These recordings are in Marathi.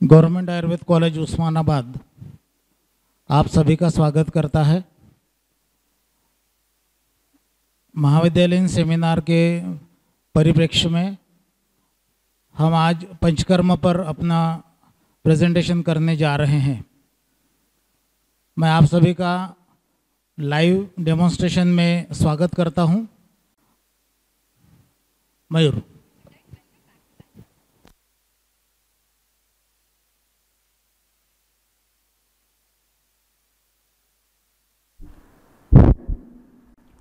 गवर्नमेंट आयुर्वेद कॉलेज उस्मानाबाद आप सभी का स्वागत करता है। महाविद्यालयीन सेमिनार के परिप्रेक्ष्य में हम आज पंचकर्म पर अपना प्रेजेंटेशन करने जा रहे हैं। मैं आप सभी का लाइव डेमोन्स्ट्रेशन में स्वागत करता हूं। मयूर।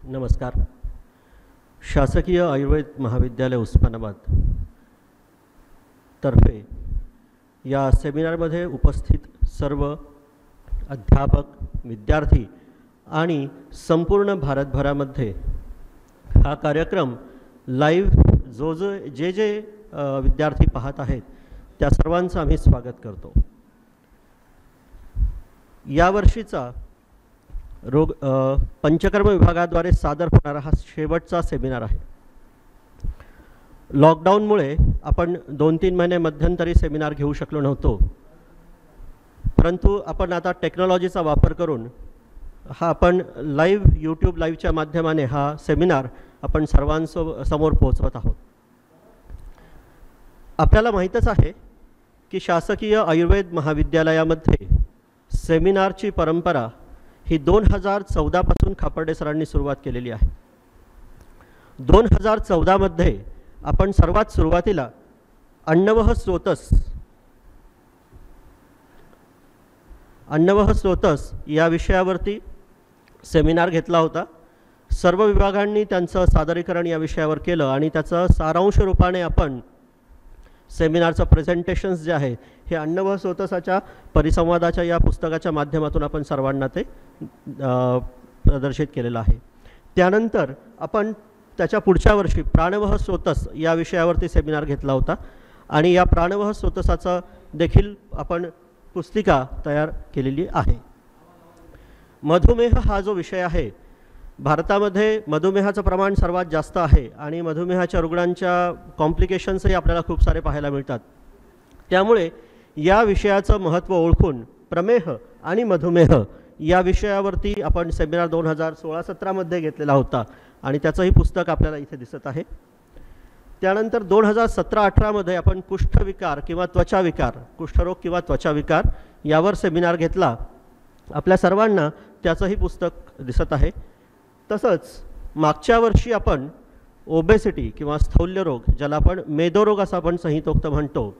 नमस्कार। शासकीय आयुर्वेद महाविद्यालय उस्मानाबाद तर्फे या सेमिनारमध्ये उपस्थित सर्व अध्यापक, विद्यार्थी आणि संपूर्ण भारतभरामध्ये हा कार्यक्रम लाईव्ह जे विद्यार्थी पाहत आहेत त्या सर्वांचं आम्ही स्वागत करतो। यावर्षीचा पंचकर्म विभागाद्वारे सादर होणारा हा शेवटचा सेमिनार आहे। लॉकडाऊनमुळे आपण 2-3 महिने मध्यंतरी सेमिनार घेऊ शकलो नव्हतो, परंतु आपण आता टेक्नॉलॉजीचा वापर करून आपण लाईव्ह यूट्यूब लाईव्हच्या माध्यमाने हा सेमिनार आपण सर्वांसमोर पोहोचवत आहोत। आपल्याला माहीतच आहे की शासकीय आयुर्वेद महाविद्यालयामध्ये सेमिनारची परंपरा ही 2014 पासून खापर्डे सरांनी सुरुवात केलेली आहे। 2014 मध्ये आपण सर्वात सुरुवातीला अन्नवह स्रोतस या विषयावरती सेमिनार घेतला होता। सर्व विभागांनी त्यांचं सादरीकरण या विषयावर केलं आणि त्याचं सारांश रूपाने आपण सेमिनारचं प्रेझेंटेशन्स जे आहे हे अन्नवह स्रोतसाच्या परिसंवादाच्या या पुस्तकाच्या माध्यमातून आपण सर्वांना ते प्रदर्शित केलेलं आहे। त्यानंतर आपण त्याच्या पुढच्या वर्षी प्राणवह स्रोतस या विषयावरती सेमिनार घेतला होता आणि या प्राणवह स्रोतसाचा देखील आपण पुस्तिका तयार केलेली आहे। मधुमेह हा जो विषय आहे, भारतामध्ये मधुमेहाचं प्रमाण सर्वात जास्त आहे आणि मधुमेहाच्या रुग्णांच्या कॉम्प्लिकेशन्सही आपल्याला खूप सारे पाहायला मिळतात। त्यामुळे या विषयाचं महत्त्व ओळखून प्रमेह आणि मधुमेह या विषयावरती आपण सेमिनार 2016-17 मध्ये घेतलेला होता आणि त्याचंही पुस्तक आपल्याला इथे दिसत आहे। त्यानंतर 2017-18 मध्ये आपण कुष्ठविकार किंवा त्वचाविकार, कुष्ठरोग किंवा त्वचाविकार यावर सेमिनार घेतला। आपल्या सर्वांना त्याचंही पुस्तक दिसत आहे। तसंच मागच्या वर्षी आपण ओबेसिटी किंवा स्थौल्यरोग, ज्याला आपण मेदोरोग असं आपण संहितोक्त म्हणतो,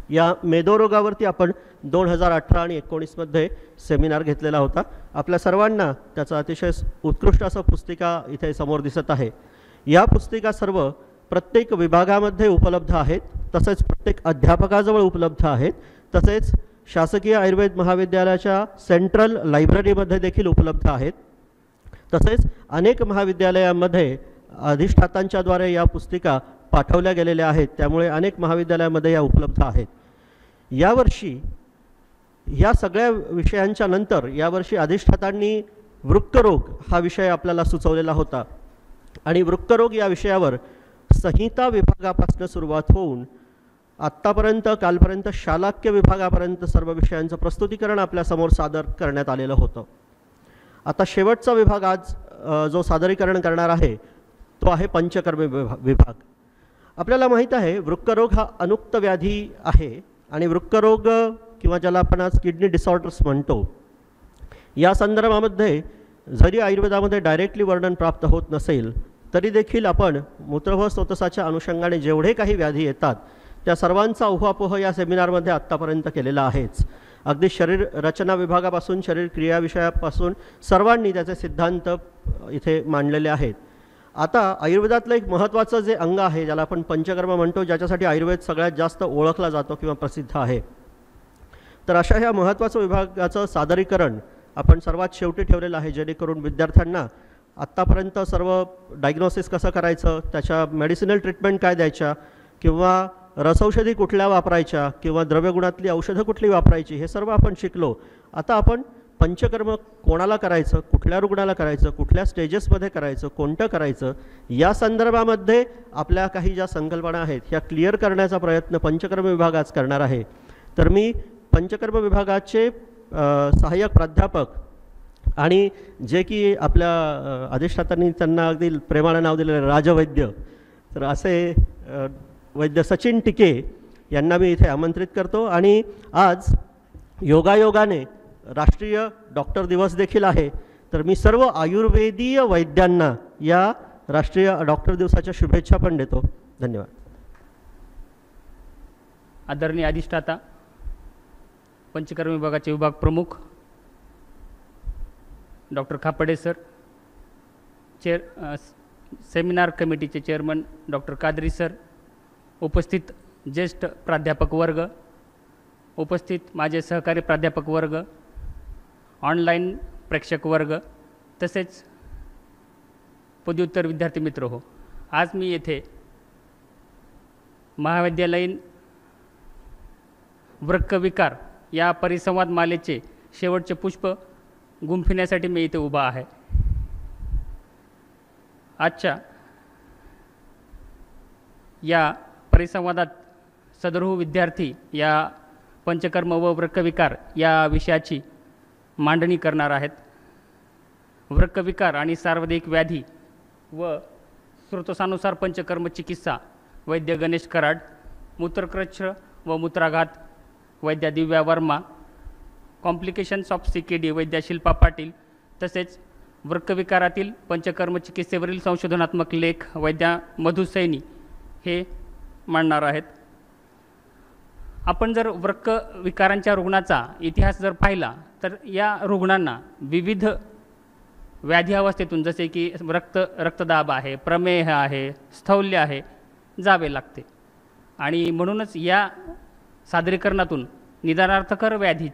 या मेदोरोगावरती आपण 2018 आणि 19 मध्ये सेमिनार घेतलेला होता। आपल्या सर्वांना त्याचं अतिशय उत्कृष्ट असं पुस्तिका इथे समोर दिसत आहे। या पुस्तिका सर्व प्रत्येक विभागामध्ये उपलब्ध आहेत, तसेच प्रत्येक अध्यापकाजवळ उपलब्ध आहेत, तसेच शासकीय आयुर्वेद महाविद्यालयाच्या सेंट्रल लायब्ररीमध्ये देखील उपलब्ध आहेत। तसेच अनेक महाविद्यालयांमध्ये अधिष्ठातांच्याद्वारे या पुस्तिका पाठवल्या गेलेल्या आहेत, त्यामुळे अनेक महाविद्यालयांमध्ये या उपलब्ध आहेत। यावर्षी या सगळ्या विषयांच्या नंतर यावर्षी अधिष्ठातांनी वृक्करोग हा विषय आपल्याला सुचवलेला होता आणि वृक्करोग या विषयावर संहिता विभागापासून सुरुवात होऊन आत्तापर्यंत कालपर्यंत शालाक्य विभागापर्यंत सर्व विषयांचं प्रस्तुतीकरण आपल्यासमोर सादर करण्यात आलेलं होतं। आता शेवटचा विभाग आज जो सादरीकरण करणार आहे तो आहे पंचकर्म विभाग। आपल्याला माहीत आहे वृक्करोग हा अनुक्त व्याधी आहे आणि वृक्करोग किंवा ज्याला आपण आज किडनी डिसऑर्डर्स म्हणतो, या संदर्भामध्ये जरी आयुर्वेदामध्ये डायरेक्टली वर्णन प्राप्त होत नसेल तरी देखील आपण मूत्रवह स्रोतसाच्या अनुषंगाने जेवढे काही व्याधी येतात त्या सर्वांचा उहापोह या सेमिनारमध्ये आत्तापर्यंत केलेला आहेच। अगदी शरीर रचना विभागापासून शरीर क्रिया विषयापासून सर्वांनी त्याचे सिद्धांत इथे मांडलेले आहेत। आता आयुर्वेदातलं एक महत्त्वाचं जे अंग आहे, ज्याला आपण पंचकर्म म्हणतो, ज्याच्यासाठी आयुर्वेद सगळ्यात जास्त ओळखला जातो किंवा प्रसिद्ध आहे, तर अशा ह्या महत्त्वाचं विभागाचं सादरीकरण आपण सर्वात शेवटी ठेवलेलं आहे, जेणेकरून विद्यार्थ्यांना आत्तापर्यंत सर्व डायग्नोसिस कसं करायचं, त्याच्या मेडिसिनल ट्रीटमेंट काय द्यायच्या किंवा रसौषधी कुठल्या वापरायच्या किंवा द्रव्यगुणातली औषधं कुठली वापरायची हे सर्व आपण शिकलो। आता आपण पंचकर्म कोणाला करायचं, कुठल्या रुग्णाला करायचं, कुठल्या स्टेजेसमध्ये करायचं, कोणतं करायचं, या संदर्भामध्ये आपल्या काही ज्या संकल्पना आहेत ह्या क्लिअर करण्याचा प्रयत्न पंचकर्म विभाग आज करणार आहे। तर मी पंचकर्म विभागाचे सहाय्यक प्राध्यापक आणि जे की आपल्या अधिष्ठातांनी त्यांना अगदी प्रेमानं नाव दिलेलं राजवैद्य, तर असे वैद्य सचिन टिके यांना मी इथे आमंत्रित करतो. आणि आज योगायोगाने राष्ट्रीय डॉक्टर दिवस देखील आहे, तर मी सर्व आयुर्वेदीय वैद्यांना या राष्ट्रीय डॉक्टर दिवसाच्या शुभेच्छा पण देतो. धन्यवाद. आदरणीय अधिष्ठाता, पंचकर्म विभागाचे विभाग प्रमुख डॉक्टर खापडे सर, सेमिनार कमिटीचे चेअरमन डॉक्टर कादरी सर, उपस्थित ज्येष्ठ प्राध्यापक वर्ग, उपस्थित माझे सहकारी प्राध्यापक वर्ग, ऑनलाईन प्रेक्षक वर्ग, तसेच पदव्युत्तर विद्यार्थी मित्र हो, आज मी येथे महाविद्यालयीन वृक्कविकार या परिसंवाद मालेचे शेवटचे पुष्प गुंफिण्यासाठी मी इथे उभा आहे. आजच्या या परिसंवादात सदरूह विद्यार्थी या पंचकर्म व वृक्कविकार या विषयाची मांडणी करणार आहेत. वृक्कविकार आणि सार्वजनिक व्याधी व स्रोतसानुसार पंचकर्म चिकित्सा वैद्य गणेश कराड, मूत्रकृच्छ व मूत्राघात वैद्या दिव्या वर्मा, कॉम्प्लिकेशन्स ऑफ CKD वैद्या शिल्पा पाटील, तसेच वृक्कविकारातील पंचकर्म चिकित्सेवरील संशोधनात्मक लेख वैद्या मधु सैनी हे मांडणार आहेत. आपण जर वृक्कविकारांच्या रुग्णाचा इतिहास जर पाहिला तर या रुग्णांना विविध व्याधी अवस्थेतून जसे की रक्तदाब आहे, प्रमेह आहे, स्थौल्य आहे, जावे लागते. आणि म्हणूनच या सादरीकरणातून निदानार्थकर व्याधी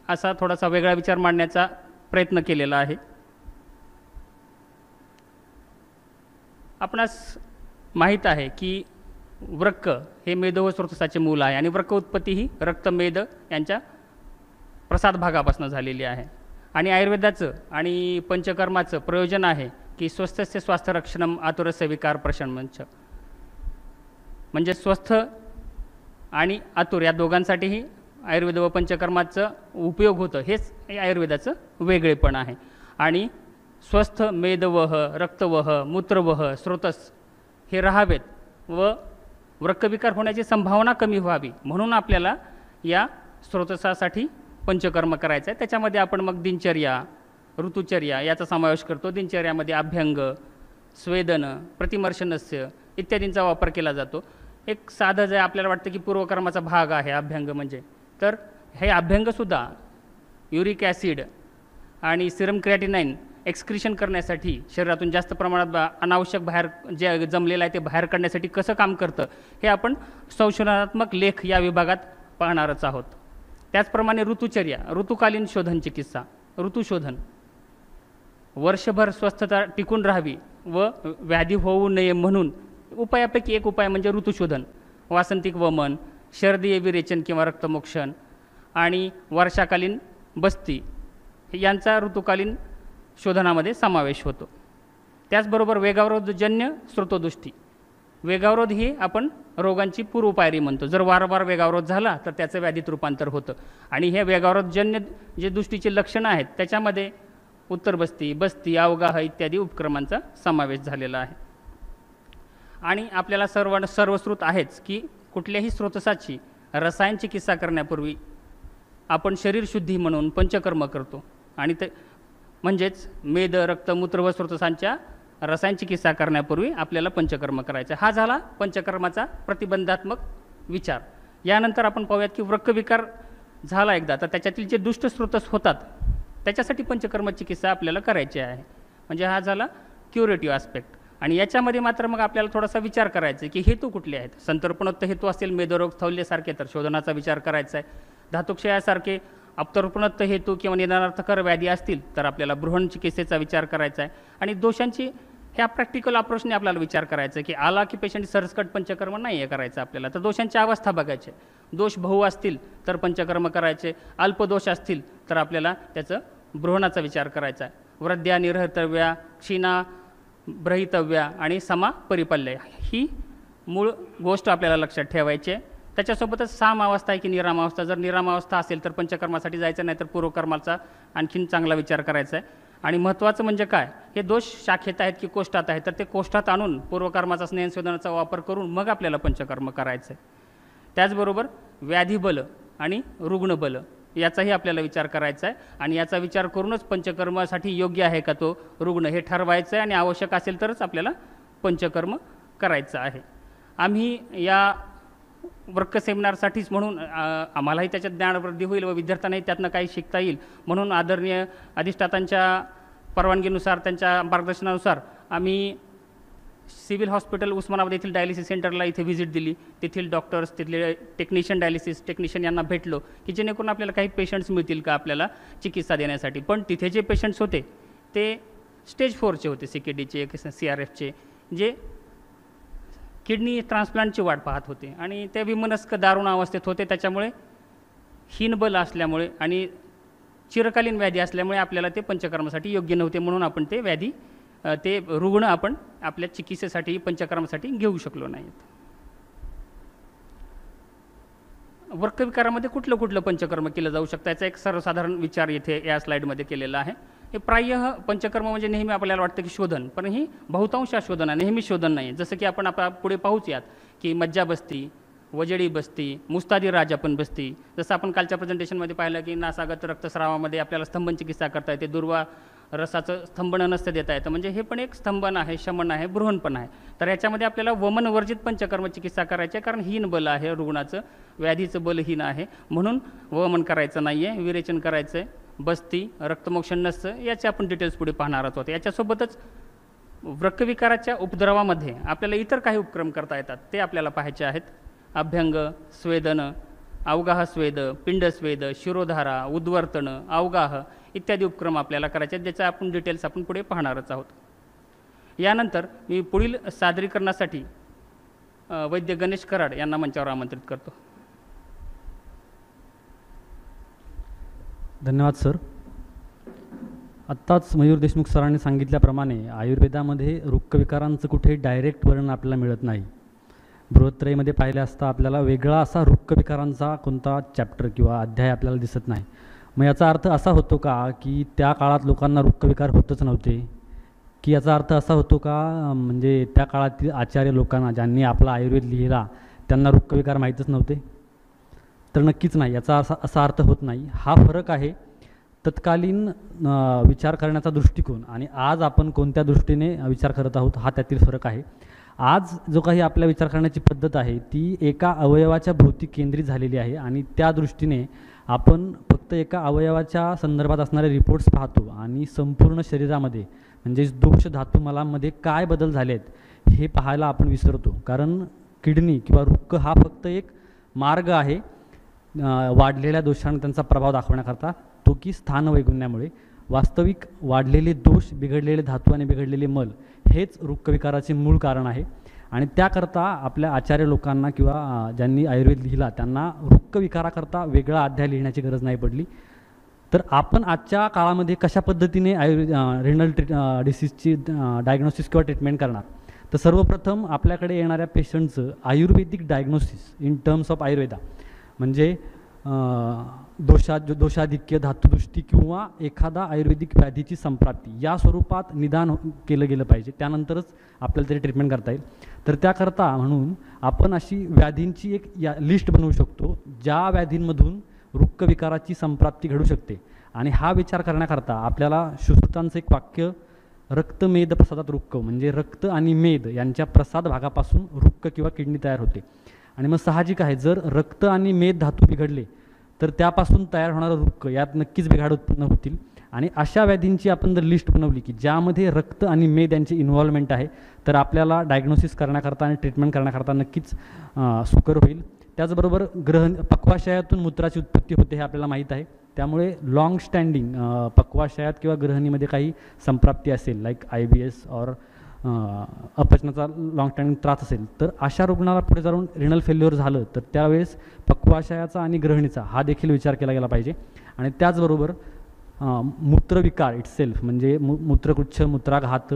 असा थोडासा वेगळा विचार मांडण्याचा प्रयत्न केलेला आहे. आपणास माहीत आहे की वृक्क हे मेद व स्रोतसाचे मूल आहे आणि वृक्क उत्पत्ती ही रक्तमेद यांच्या प्रसाद भागापासून झालेली आहे. आणि आयुर्वेदाचं आणि पंचकर्माचं प्रयोजन आहे की स्वस्थस्य स्वास्थ्य रक्षणम आतुरस्य विकार प्रशमनच, म्हणजे स्वस्थ आणि आतुर या दोघांसाठीही आयुर्वेद व पंचकर्माचं उपयोग होतं. हेच आयुर्वेदाचं वेगळेपण आहे. आणि स्वस्थ मेदवह, रक्तवह, मूत्रवह, स्रोतस हे राहावेत व वृक्कविकार होण्याची संभावना कमी व्हावी म्हणून आपल्याला या स्रोतसासाठी पंचकर्म करायचं आहे. त्याच्यामध्ये आपण मग दिनचर्या, ऋतुचर्या याचा समावेश करतो. दिनचर्यामध्ये अभ्यंग, स्वेदन, प्रतिमर्शनस्य इत्यादींचा वापर केला जातो. एक साधं जे आपल्याला वाटतं की पूर्वकर्माचा भाग आहे अभ्यंग म्हणजे, तर हे अभ्यंगसुद्धा युरिक ॲसिड आणि सिरम क्रिएटिनाइन एक्सक्रिशन करण्यासाठी, शरीरातून जास्त प्रमाणात अनावश्यक बाहेर जे जमलेलं आहे ते बाहेर काढण्यासाठी कसं काम करतं हे आपण संशोधनात्मक लेख या विभागात पाहणारच आहोत. त्याचप्रमाणे ऋतुचर्या, ऋतुकालीन शोधन चिकित्सा, ऋतुशोधन, वर्षभर स्वस्थता टिकून राहावी व व्याधी होऊ नये म्हणून उपायापैकी एक उपाय म्हणजे ऋतुशोधन. वासंतिक वमन, शरदीय विरेचन किंवा रक्तमोक्षण आणि वर्षाकालीन बस्ती यांचा ऋतुकालीन शोधनामध्ये समावेश होतो. त्याचबरोबर वेगावरोधजन्य स्रोतदृष्टी, वेगावरोध ही आपण रोगांची पूर्वपायरी म्हणतो. जर वारंवार वेगावरोध झाला तर त्याचं व्याधीत रूपांतर होतं. आणि हे वेगावरोधजन्य जे दृष्टीचे लक्षणं आहेत त्याच्यामध्ये उत्तरबस्ती, बस्ती, अवगाह इत्यादी उपक्रमांचा समावेश झालेला आहे. आणि आपल्याला सर्वश्रुत आहेच की कुठल्याही स्रोतसाची रसायन चिकित्सा करण्यापूर्वी आपण शरीरशुद्धी म्हणून पंचकर्म करतो. आणि ते म्हणजेच मेद, रक्त, मूत्र व स्रोतसांच्या रसायन चिकित्सा करण्यापूर्वी आपल्याला पंचकर्म करायचं. हा झाला पंचकर्माचा प्रतिबंधात्मक विचार. यानंतर आपण पाहूयात की वृक्कविकार झाला एकदा तर त्याच्यातील जे दुष्ट स्रोतस होतात त्याच्यासाठी पंचकर्म चिकित्सा आपल्याला करायची आहे. म्हणजे हा झाला क्युरेटिव्ह आस्पेक्ट. आणि याच्यामध्ये मात्र मग आपल्याला थोडासा विचार करायचा आहे की हेतू कुठले आहेत. संतर्पणोक्त हेतू असेल मेदरोग, स्थौल्यसारखे तर शोधनाचा विचार करायचा आहे. धातुक्षयासारखे अपतर्पणोक्त हेतू किंवा निदानार्थकर व्याधी असतील तर आपल्याला बृहण चिकित्सेचा विचार करायचा आहे. आणि दोषांची ह्या प्रॅक्टिकल अप्रोचने आपल्याला विचार करायचा आहे की आला की पेशंट सरसकट पंचकर्म नाही आहे करायचं आपल्याला, तर दोषांची अवस्था बघायची. दोष बहु असतील तर पंचकर्म करायचे, अल्पदोष असतील तर आपल्याला त्याचं बृहणाचा विचार करायचा आहे. वृद्ध्या, निरहतव्या, क्षीणा, ब्रहितव्या आणि समा परिपल्य ही मूळ गोष्ट आपल्याला लक्षात ठेवायची आहे. त्याच्यासोबतच सामावस्था आहे की निरामावस्था. जर निरामावस्था असेल तर पंचकर्मासाठी जायचं, नाही तर पूर्वकर्माचा आणखीन चांगला विचार करायचा आहे. आणि महत्त्वाचं म्हणजे काय, हे दोष शाखेत आहेत की कोष्ठात आहेत, तर ते कोष्ठात आणून पूर्वकर्माचा स्नेहसंशोधनाचा वापर करून मग आपल्याला पंचकर्म करायचं आहे. त्याचबरोबर व्याधिबल आणि रुग्णबल याचाही आपल्याला विचार करायचा आहे. आणि याचा विचार करूनच पंचकर्मासाठी योग्य आहे का तो रुग्ण हे ठरवायचं आहे, आणि आवश्यक असेल तरच आपल्याला पंचकर्म करायचं आहे. आम्ही या वर्क सेमिनारसाठीच म्हणून आम्हालाही त्याच्यात ज्ञानवृद्धी होईल व विद्यार्थ्यांनाही त्यातनं काही शिकता येईल म्हणून आदरणीय अधिष्ठातांच्या परवानगीनुसार, त्यांच्या मार्गदर्शनानुसार आम्ही सिव्हिल हॉस्पिटल उस्मानाबाद येथील डायलिसिस सेंटरला इथे व्हिजिट दिली. तेथील डॉक्टर्स, तिथले डायलिसिस टेक्निशियन यांना भेटलो की जेणेकरून आपल्याला काही पेशंट्स मिळतील का आपल्याला चिकित्सा देण्यासाठी. पण तिथे जे पेशंट्स होते ते स्टेज 4चे होते, CKDचे, CRFचे, जे किडनी ट्रान्सप्लांटची वाट पाहत होते आणि ते विमनस्क दारुण अवस्थेत होते. त्याच्यामुळे हीनबल असल्यामुळे आणि चिरकालीन व्याधी असल्यामुळे आपल्याला ते पंचकर्मासाठी योग्य नव्हते, म्हणून आपण ते रुग्ण आपण आपल्या चिकित्सेसाठी, पंचकर्मासाठी घेऊ शकलो नाहीत. वर्कविकारामध्ये कुठलं पंचकर्म केलं जाऊ शकतं याचा एक सर्वसाधारण विचार येथे या स्लाईडमध्ये केलेला आहे. हे प्रायः पंचकर्म म्हणजे नेहमी आपल्याला वाटतं की शोधन, पण ही बहुतांश शोधन आहे, नेहमी शोधन नाही. जसं की आपण पुढे पाहूच यात की मज्जा बसती, वजडी बसती, मुस्तादी राज आपण बसती. जसं आपण कालच्या प्रेझेंटेशनमध्ये पाहिलं की नासागत रक्तस्रावामध्ये आपल्याला स्तंभन चिकित्सा करता येते, दुर्वा रसाचं स्तंभन नसतं देता येतं, म्हणजे हे पण एक स्तंभन आहे, शमन आहे, बृहन पण आहे. तर याच्यामध्ये आपल्याला वमनवर्जित पंचकर्म चिकित्सा करायची आहे, कारण हीन बल आहे रुग्णाचं, व्याधीचं बलहीन आहे, म्हणून वमन करायचं नाही आहे, विरेचन करायचं आहे, बस्ती, रक्तमोक्षण नसतं, याचे आपण डिटेल्स पुढे पाहणार आहोत. याच्यासोबतच वृक्कविकाराच्या उपद्रवामध्ये आपल्याला इतर काही उपक्रम करता येतात, ते आपल्याला पाहायचे आहेत. अभ्यंग, स्वेदन, अवगाह स्वेद, पिंडस्वेद, शिरोधारा, उद्वर्तन, अवगाह इत्यादी उपक्रम आपल्याला करायचे आहेत, ज्याचा आपण डिटेल्स आपण पुढे पाहणारच आहोत. यानंतर मी पुढील सादरीकरणासाठी वैद्य गणेश कराड यांना मंचावर आमंत्रित करतो. धन्यवाद सर. आत्ताच मयूर देशमुख सरांनी सांगितल्याप्रमाणे आयुर्वेदामध्ये वृक्कविकारांचं कुठे डायरेक्ट वर्णन आपल्याला मिळत नाही. बृहत्त्रयीमध्ये पाहिलं असता आपल्याला वेगळा असा वृक्कविकारांचा कोणता चॅप्टर किंवा अध्याय आपल्याला दिसत नाही. मग याचा अर्थ असा होतो का की त्या काळात लोकांना वृक्कविकार होतच नव्हते, की याचा अर्थ असा होतो का म्हणजे त्या काळातील आचार्य लोकांना, ज्यांनी आपला आयुर्वेद लिहिला, त्यांना वृक्कविकार माहीतच नव्हते? तर नक्कीच नाही, याचा असा अर्थ होत नाही. हा फरक आहे तत्कालीन विचार करण्याचा दृष्टिकोन आणि आज आपण कोणत्या दृष्टीने विचार करत आहोत हा त्यातील फरक आहे. आज जो काही आपल्या विचार करण्याची पद्धत आहे ती एका अवयवाच्या भोवती केंद्रित झालेली आहे आणि त्या दृष्टीने आपण फक्त एका अवयवाच्या संदर्भात असणारे रिपोर्ट्स पाहतो आणि संपूर्ण शरीरामध्ये म्हणजेच दोष धातू मलांमध्ये काय बदल झाले आहेत हे पाहायला आपण विसरतो. कारण किडनी किंवा वृक्क हा फक्त एक मार्ग आहे वाढलेल्या दोषांना त्यांचा प्रभाव दाखवण्याकरता, तो की स्थानवैगुण्यामुळे. वास्तविक वाढलेले दोष, बिघडलेले धातू आणि बिघडलेले मल हेच वृक्कविकाराचे मूळ कारण आहे. आणि त्याकरता आपल्या आचार्य लोकांना किंवा ज्यांनी आयुर्वेद लिहिला त्यांना वृक्कविकाराकरता वेगळा अध्याय लिहिण्याची गरज नाही पडली. तर आपण आजच्या काळामध्ये कशा पद्धतीने रिनल डिसीजची डायग्नोसिस किंवा ट्रीटमेंट करणार, तर सर्वप्रथम आपल्याकडे येणाऱ्या पेशंटचं Ayurvedic diagnosis in terms of Ayurveda म्हणजे दोषाधिक्य, धातुदृष्टी किंवा एखादा आयुर्वेदिक व्याधीची संप्राप्ती या स्वरूपात निदान केलं गेलं पाहिजे, त्यानंतरच आपल्याला तरी ट्रीटमेंट करता येईल. तर त्याकरता म्हणून आपण अशी व्याधींची एक लिस्ट बनवू शकतो ज्या व्याधींमधून वृक्कविकाराची संप्राप्ती घडू शकते. आणि हा विचार करण्याकरता आपल्याला सुश्रुतांचं एक वाक्य, रक्तमेद प्रसादात वृक्क, म्हणजे रक्त आणि मेद यांच्या प्रसाद भागापासून वृक्क किंवा किडनी तयार होते. आणि मग साहजिक आहे, जर रक्त आणि मेद धातू बिघडले तर त्यापासून तयार होणारं वृक्क यात नक्कीच बिघाड उत्पन्न होतील. आणि अशा व्याधींची आपण जर लिस्ट बनवली की ज्यामध्ये रक्त आणि मेद यांची इन्व्हॉल्वमेंट आहे, तर आपल्याला डायग्नोसिस करण्याकरता आणि ट्रीटमेंट करण्याकरता नक्कीच सुकर होईल. त्याचबरोबर पक्वाशयातून मूत्राची उत्पत्ती होते हे आपल्याला माहीत आहे. त्यामुळे लॉंग स्टँडिंग पक्वाशयात किंवा गृहिणीमध्ये काही संप्राप्ती असेल, लाईक IBS और अपचनाचा लॉंग स्टँडिंग त्रास असेल, तर अशा रुग्णाला पुढे जाऊन रिनल फेल्युअर झालं तर त्यावेळेस पक्वाशयाचा आणि गृहिणीचा हा देखील विचार केला गेला पाहिजे. आणि त्याचबरोबर मूत्रविकार इटसेल्फ म्हणजे मूत्रकुच्छ, मूत्राघात,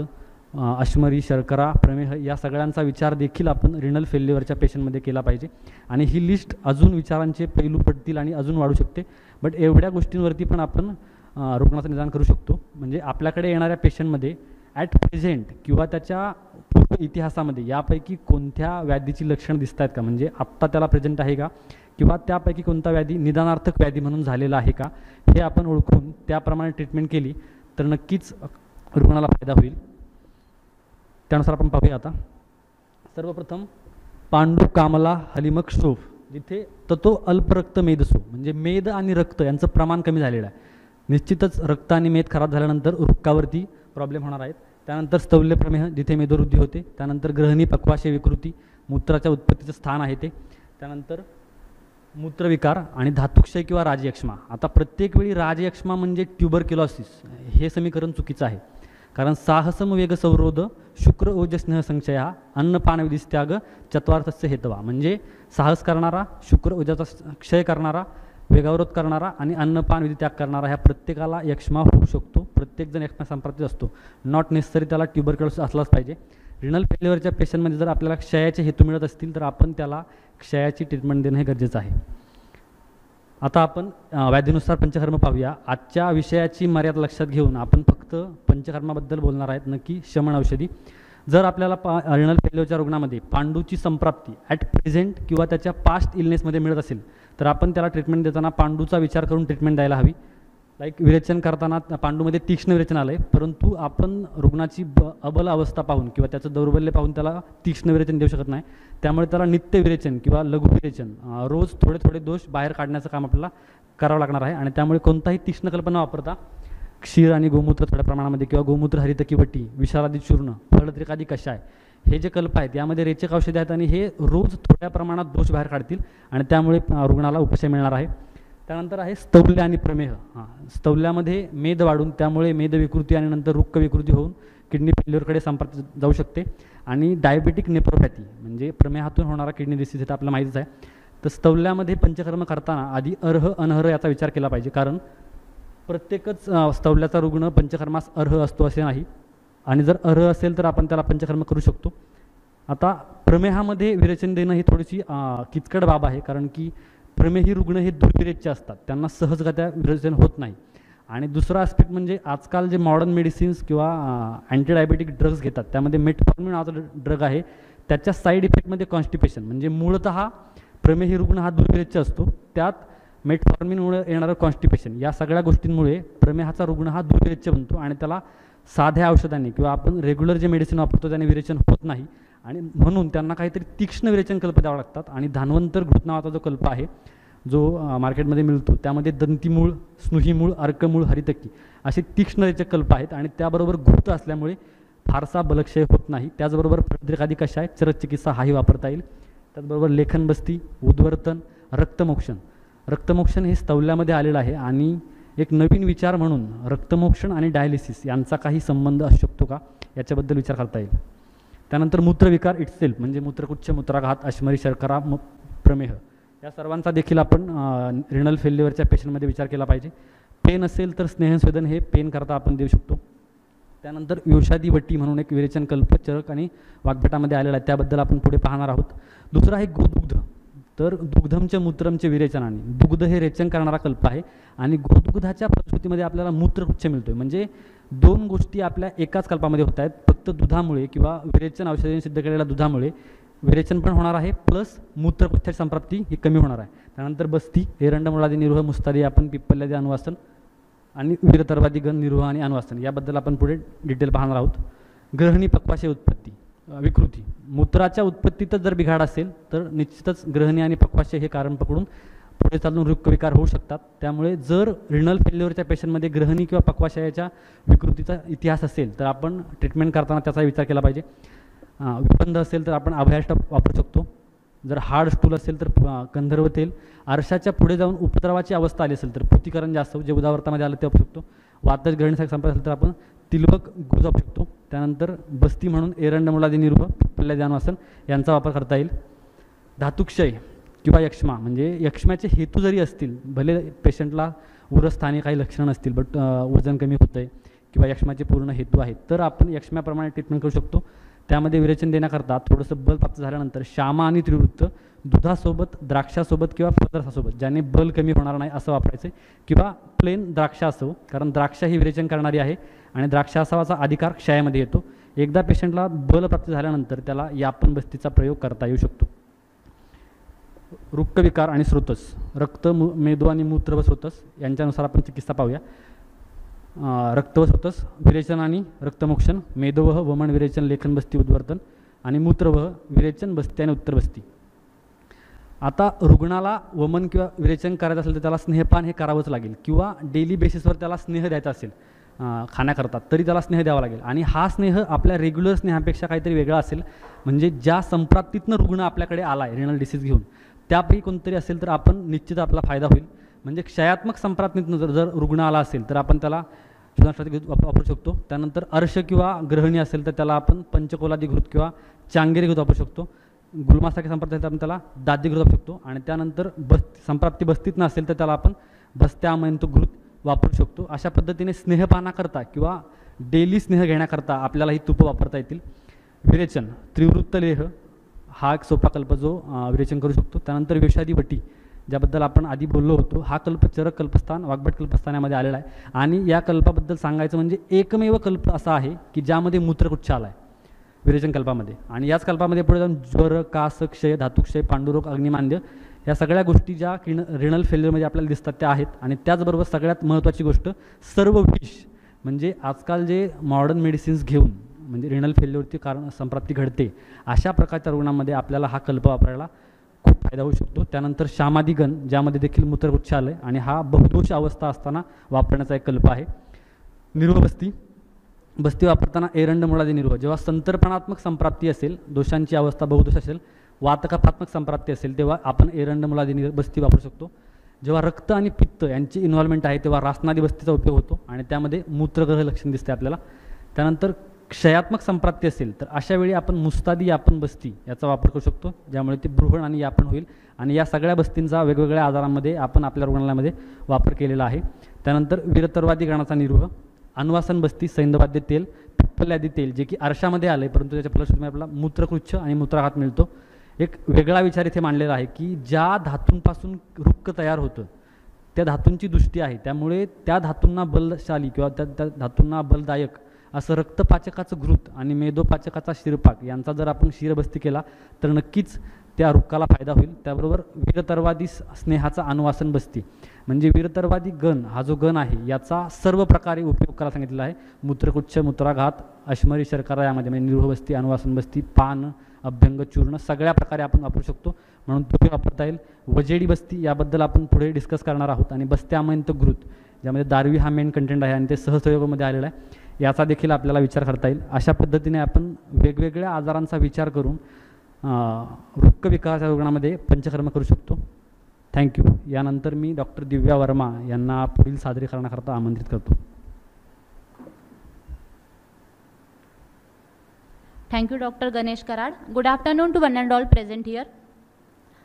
अश्मरी, शर्करा, प्रमेह या सगळ्यांचा विचार देखील आपण रिनल फेल्युअरच्या पेशंटमध्ये केला पाहिजे. आणि ही लिस्ट अजून विचारांचे पैलू पडतील आणि अजून वाढू शकते, बट एवढ्या गोष्टींवरती पण आपण रुग्णाचं निदान करू शकतो. म्हणजे आपल्याकडे येणाऱ्या पेशंटमध्ये ॲट प्रेझेंट किंवा त्याच्या पूर्व इतिहासामध्ये यापैकी कोणत्या व्याधीची लक्षणं दिसत आहेत का, म्हणजे आत्ता त्याला प्रेझेंट आहे का, किंवा त्यापैकी कोणता व्याधी निदानार्थक व्याधी म्हणून झालेला आहे का, हे आपण ओळखून त्याप्रमाणे ट्रीटमेंट केली तर नक्कीच रुग्णाला फायदा होईल. त्यानुसार आपण पाहूया. आता सर्वप्रथम पांडू कामला हलिमक शोफ, जिथे ततो अल्परक्त मेदसो, म्हणजे मेद आणि रक्त यांचं प्रमाण कमी झालेलं आहे. निश्चितच रक्त आणि मेद खराब झाल्यानंतर वृक्कावरती प्रॉब्लेम होणार आहेत. त्यानंतर स्तौल्य प्रमेह, जिथे मेदवृद्धी होते. त्यानंतर ग्रहणी, पक्वाशय विकृती, मूत्राच्या उत्पत्तीचं स्थान आहे ते. त्यानंतर मूत्रविकार आणि धातुक्षय किंवा राजयक्ष्मा. आता प्रत्येक वेळी राजयक्ष्मा म्हणजे ट्युबरक्युलोसिस हे समीकरण चुकीचं आहे, कारण साहसम वेग संरोध शुक्र ओजस्नेह संचया अन्नपान विधिस्त्याग चत्वार्थस्य हेतवा, म्हणजे साहस करणारा, शुक्र ओजाचा क्षय करणारा, वेगावरोध करणारा आणि अन्नपान विधी त्याग करणारा, ह्या प्रत्येकाला यक्ष्मा होऊ शकतो. प्रत्येकजण यक्ष्मा संपर्कात असतो, नॉट नेसेसरी त्याला ट्युबरक्युलोसिस असलाच पाहिजे. रिनल फेल्युअरच्या पेशंटमध्ये जर आपल्याला क्षयाचे हेतू मिळत असतील तर आपण त्याला क्षयाची ट्रीटमेंट देणं हे गरजेचं आहे. आता आपण व्याधीनुसार पंचकर्म पाहूया. आजच्या विषयाची मर्यादा लक्षात घेऊन आपण फक्त पंचकर्माबद्दल बोलणार आहेत, नक्की शमन औषधी. जर आपल्याला रिनल फेल्युअरच्या रुग्णामध्ये पांडूची संप्राप्ती ॲट प्रेझेंट किंवा त्याच्या पास्ट इलनेसमध्ये मिळत असेल तर आपण त्याला ट्रीटमेंट देताना पांडूचा विचार करून ट्रीटमेंट द्यायला हवी. लाईक विरेचन करताना पांडूमध्ये तीक्ष्ण विरेचन आलं आहे, परंतु आपण रुग्णाची अबल अवस्था पाहून किंवा त्याचं दौर्बल्य पाहून त्याला तीक्ष्ण विरेचन देऊ शकत नाही. त्यामुळे त्याला नित्य विरेचन किंवा लघु विरेचन, रोज थोडे थोडे दोष बाहेर काढण्याचं काम आपल्याला करावं लागणार आहे. आणि त्यामुळे कोणताही तीक्ष्ण कल्पना वापरता क्षीर आणि गोमूत्र थोड्या प्रमाणामध्ये किंवा गोमूत्र हरितकी वटी, विषारादी चूर्ण, फळद्रिकादी कषाय, हे जे कल्प आहेत यामध्ये रेचक औषधे आहेत आणि हे रोज थोड्या प्रमाणात दोष बाहेर काढतील आणि त्यामुळे रुग्णाला उपशय मिळणार आहे. त्यानंतर आहे स्तौल्य आणि प्रमेह. स्तौल्यामध्ये मेद वाढून त्यामुळे मेद विकृती आणि नंतर रुक्क विकृती होऊन किडनी फेल्युअरकडे संपर्क जाऊ शकते. आणि डायबेटिक नेप्रोपॅथी म्हणजे प्रमेहातून होणारा किडनी डिसीज हे तर आपल्याला माहितीच आहे. तर स्तौल्यामध्ये पंचकर्म करताना आधी अर्ह अनर्ह याचा विचार केला पाहिजे, कारण प्रत्येकच स्तौल्याचा रुग्ण पंचकर्मास अर्ह असतो असे नाही, आणि जर अर्ह असेल तर आपण त्याला पंचकर्म करू शकतो. आता प्रमेहामध्ये विरेचन देणं ही थोडीशी किचकट बाब आहे, कारण की प्रमेही रुग्ण हे दुर्विरेच्य असतात, त्यांना सहजगत्या विरेचन होत नाही. आणि दुसरा आस्पेक्ट म्हणजे आजकाल जे मॉडर्न मेडिसिन्स किंवा अँटीडायबेटिक ड्रग्स घेतात त्यामध्ये मेटफॉर्मिन नावाचा ड्रग आहे, त्याच्या साईड इफेक्टमध्ये कॉन्स्टिपेशन, म्हणजे मूळतः प्रमेही रुग्ण हा दुर्विरेच्य असतो, त्यात मेटफॉर्मिनमुळे येणारं कॉन्स्टिपेशन, या सगळ्या गोष्टींमुळे प्रमेहाचा रुग्ण हा दुर्विरेच्य बनतो आणि त्याला साध्या औषधांनी किंवा आपण रेग्युलर जे मेडिसिन वापरतो त्याने विरेचन होत नाही. आणि म्हणून त्यांना काहीतरी तीक्ष्ण विरेचन कल्प द्यावं लागतात. आणि धानवंतर घृत नावाचा जो कल्प आहे जो मार्केटमध्ये मिळतो त्यामध्ये दंतीमूळ, स्नुहीमूळ, अर्कमूळ, हरितकी असे तीक्ष्ण रेचक कल्प आहेत आणि त्याबरोबर घृत असल्यामुळे फारसा बलक्षय होत नाही. त्याचबरोबर फळद्रिकादी कषाय, चरचिकित्सा हाही वापरता येईल. त्याचबरोबर लेखनबस्ती, उद्वर्तन, रक्तमोक्षण. रक्तमोक्षण हे स्तौल्यामध्ये आलेलं आहे आणि एक नवीन विचार म्हणून रक्तमोक्षण आणि डायलिसिस यांचा काही संबंध असू शकतो का याच्याबद्दल विचार करता येईल. त्यानंतर मूत्रविकार इटसेल्फ म्हणजे मूत्रकुच्छ, मूत्राघात, अश्मरी, शर्करा, प्रमेह या सर्वांचा देखील आपण रिनल फेल्युअरच्या पेशंटमध्ये विचार केला पाहिजे. पेन असेल तर स्नेहस्वेदन हे पेन करता आपण देऊ शकतो. त्यानंतर योषादी वटी म्हणून एक विरेचन कल्प चरक आणि वाग्भटामध्ये आलेला आहे, त्याबद्दल आपण पुढे पाहणार आहोत. दुसरा आहे गोदुग्ध. तर दुग्धमचे मूत्रमचे विरेचन, आणि दुग्ध हे रेचन करणारा कल्प आहे आणि गोदुग्धाच्या फलश्रुतीमध्ये आपल्याला मूत्रकुच्छ मिळतो आहे. म्हणजे दोन गोष्टी आपल्या एकाच कल्पामध्ये होत आहेत. फक्त दुधामुळे किंवा विरेचन औषधांनी सिद्ध केलेल्या दुधामुळे विरेचन पण होणार आहे, प्लस मूत्रकुच्छाची संप्राप्ती ही कमी होणार आहे. त्यानंतर बस्ती, एरंड मुळादी निरोह, मुस्तादी आपण पिप्पल्यादी अनुवासन आणि वीरतर्वादी गण निरोह आणि अनुवासन याबद्दल आपण पुढे डिटेल पाहणार आहोत. ग्रहणी पक्वाशय उत्पत्ती विकृती, मूत्राच्या उत्पत्तीतच जर बिघाड असेल तर निश्चितच ग्रहणी आणि पक्वाशय हे कारण पकडून पुढे चालून वृक्कविकार होऊ शकतात. त्यामुळे जर रिनल फेल्युअरच्या पेशंटमध्ये ग्रहणी किंवा पक्वाशयाच्या विकृतीचा इतिहास असेल तर आपण ट्रीटमेंट करताना त्याचा विचार केला पाहिजे. विबंध असेल तर आपण अभयाष्टक वापरू शकतो. जर हार्ड स्टूल असेल तर गंधर्व तेल. आरशाच्या पुढे जाऊन उपद्रवाची अवस्था आली असेल तर पूतीकरण जास्त जे उदावर्तामध्ये आलं ते वापरू शकतो. वातज ग्रहणीसाठी संपर्क असेल तर आपण तिलवक गुज वापरू शकतो. त्यानंतर बस्ती म्हणून एरंड मुळादी निरूह, पिप्पल्यादी अनुवासन यांचा वापर करता येईल. धातुक्षय किंवा यक्ष्मा म्हणजे यक्ष्म्याचे हेतू जरी असतील, भले पेशंटला उरस्थानी काही लक्षणं नसतील बट वजन कमी होतं आहे किंवा यक्ष्माचे पूर्ण हेतू आहेत, तर आपण यक्ष्म्याप्रमाणे ट्रीटमेंट करू शकतो. त्यामध्ये विरेचन देण्याकरता थोडंसं बल प्राप्त झाल्यानंतर श्यामा आणि त्रिवृत्त दुधासोबत, द्राक्षासोबत किंवा फळरसासोबत, ज्याने बल कमी होणार नाही असं वापरायचं, किंवा प्लेन द्राक्ष असो, कारण द्राक्ष ही विरेचन करणारी आहे आणि द्राक्षासावाचा अधिकार क्षयामध्ये येतो. एकदा पेशंटला बल प्राप्त झाल्यानंतर त्याला यापन बस्तीचा प्रयोग करता येऊ शकतो. वृक्कविकार आणि स्रोतस, रक्त, मेदू आणि मूत्र व स्रोतस यांच्यानुसार आपण चिकित्सा पाहूया. रक्त व स्रोतस, विरेचन आणि रक्तमोक्षण, मेदोवह, वमन, विरेचन, लेखन बस्ती, उद्वर्तन आणि मूत्रवह, विरेचन, बस्ती आणि उत्तर बस्ती. आता रुग्णाला वमन किंवा विरेचन करायचं असेल तर त्याला स्नेहपान हे करावंच लागेल, किंवा डेली बेसिसवर त्याला स्नेह द्यायचा असेल खाण्याकरता तरी त्याला स्नेह द्यावा लागेल. आणि हा स्नेह आपल्या रेग्युलर स्नेहापेक्षा काहीतरी वेगळा असेल, म्हणजे ज्या संप्राप्तीतनं रुग्ण आपल्याकडे आला आहे रिनल डिसीज घेऊन त्यापैकी कोणतरी असेल तर आपण निश्चित आपला फायदा होईल. म्हणजे क्षयात्मक संप्राप्तीतनं जर रुग्ण आला असेल तर आपण त्याला शोधनासाठी वापरू शकतो. त्यानंतर अर्श किंवा ग्रहणी असेल तर त्याला आपण पंचकोलादी घृत किंवा चांगेरी घृत वापरू शकतो. गुलमासारखे संप्राप्ती असेल तर आपण त्याला दादी घृत वापरू शकतो. आणि त्यानंतर संप्राप्ती बस्तीत नसेल तर त्याला आपण बस्त्या अमयंतो घृत वापरू शकतो. अशा पद्धतीने स्नेहपानाकरता किंवा डेली स्नेह घेण्याकरता आपल्याला ही तूपं वापरता येतील. विरेचन, त्रिवृत्त लेह हा एक सोपा कल्प जो विरेचन करू शकतो. त्यानंतर विषादी वटी, ज्याबद्दल आपण आधी बोललो होतो, हा कल्प चरक कल्पस्थान, वाग्भट कल्पस्थानामध्ये आलेला आहे. आणि या कल्पाबद्दल सांगायचं म्हणजे एकमेव कल्प असा आहे की ज्यामध्ये मूत्रकुच्छ आला आहे विरेचन कल्पामध्ये. आणि याच कल्पामध्ये पुढे जाऊन ज्वर, कास, क्षय, धातुक्षय, पांडुरोग, अग्निमांद्य या सगळ्या गोष्टी ज्या रिनल फेल्युअरमध्ये आपल्याला दिसतात त्या आहेत. आणि त्याचबरोबर सगळ्यात महत्त्वाची गोष्ट, सर्व विष, म्हणजे आजकाल जे मॉडर्न मेडिसिन्स घेऊन म्हणजे रिनल फेल्युअरची कारण संप्राप्ती घडते अशा प्रकारच्या रुग्णांमध्ये आपल्याला हा कल्प वापरायला खूप फायदा होऊ शकतो. त्यानंतर श्यामादिगण, ज्यामध्ये देखील मूत्रकुच्छ आलं आहे आणि हा बहुदोष अवस्था असताना वापरण्याचा एक कल्प आहे. निर्व बस्ती, बस्ती वापरताना एरंड मुळादी निर्व, जेव्हा संतर्पणात्मक संप्राप्ती असेल, दोषांची अवस्था बहुदोष असेल, वातकफात्मक संप्राप्ती असेल तेव्हा आपण एरंड मुळादी बस्ती वापरू शकतो. जेव्हा रक्त आणि पित्त यांची इन्व्हॉल्वमेंट आहे तेव्हा रासनादी बस्तीचा उपयोग होतो आणि त्यामध्ये मूत्रग्रह लक्षण दिसते आपल्याला. त्यानंतर क्षयात्मक संप्राप्ती असेल तर अशा वेळी आपण मुस्तादी यापन बस्ती याचा वापर करू शकतो, ज्यामुळे ते बृहण आणि यापन होईल. आणि या सगळ्या बस्तींचा वेगवेगळ्या आजारांमध्ये आपण आपल्या रुग्णालयामध्ये वापर केलेला आहे. त्यानंतर वीरतर्वादी गणाचा निर्वह, अनुवासन बस्ती, सैंधवाद्य तेल, पिप्पल्यादी तेल, जे की आरशामध्ये आले परंतु त्याच्या फलश्रुतीमध्ये आपला मूत्रकृच्छ आणि मूत्राघात मिळतो. एक वेगळा विचार इथे मांडलेला आहे की ज्या धातूंपासून वृक्क तयार होतं त्या धातूंची दृष्टी आहे, त्यामुळे त्या धातूंना बलशाली किंवा त्या धातूंना बलदायक असं रक्तपाचकाचं घृत आणि मेदोपाचकाचा शिरपाक यांचा जर आपण शिरबस्ती केला तर नक्कीच त्या वृक्काला फायदा होईल. त्याबरोबर वीरतर्वादी स्नेहाचा अनुवासन बस्ती, म्हणजे वीरतर्वादी गण हा जो गण आहे याचा सर्व प्रकारे उपयोग करायला सांगितलेला आहे. मूत्रकुच्छ, मूत्राघात, अश्मरी, शर्करा यामध्ये म्हणजे निर्वह बस्ती, अनुवासन बस्ती, पान, अभ्यंग, चूर्ण सगळ्या प्रकारे आपण वापरू शकतो, म्हणून तो वापरता येईल. वजेडी बस्ती याबद्दल आपण पुढे डिस्कस करणार आहोत. आणि बस्त्यामयंत घृत, ज्यामध्ये दारवी हा मेन कंटेंट आहे आणि ते सहसंयोगामध्ये आलेला आहे, याचा देखील आपल्याला विचार करता येईल. अशा पद्धतीने आपण वेगवेगळ्या आजारांचा विचार करून वृक्कविकाराच्या रुग्णामध्ये पंचकर्म करू शकतो. थँक्यू. यानंतर मी डॉक्टर दिव्या वर्मा यांना पुढील सादरीकरणाकरता आमंत्रित करतो. Thank you doctor Ganesh Karad. Good afternoon to one and all present here.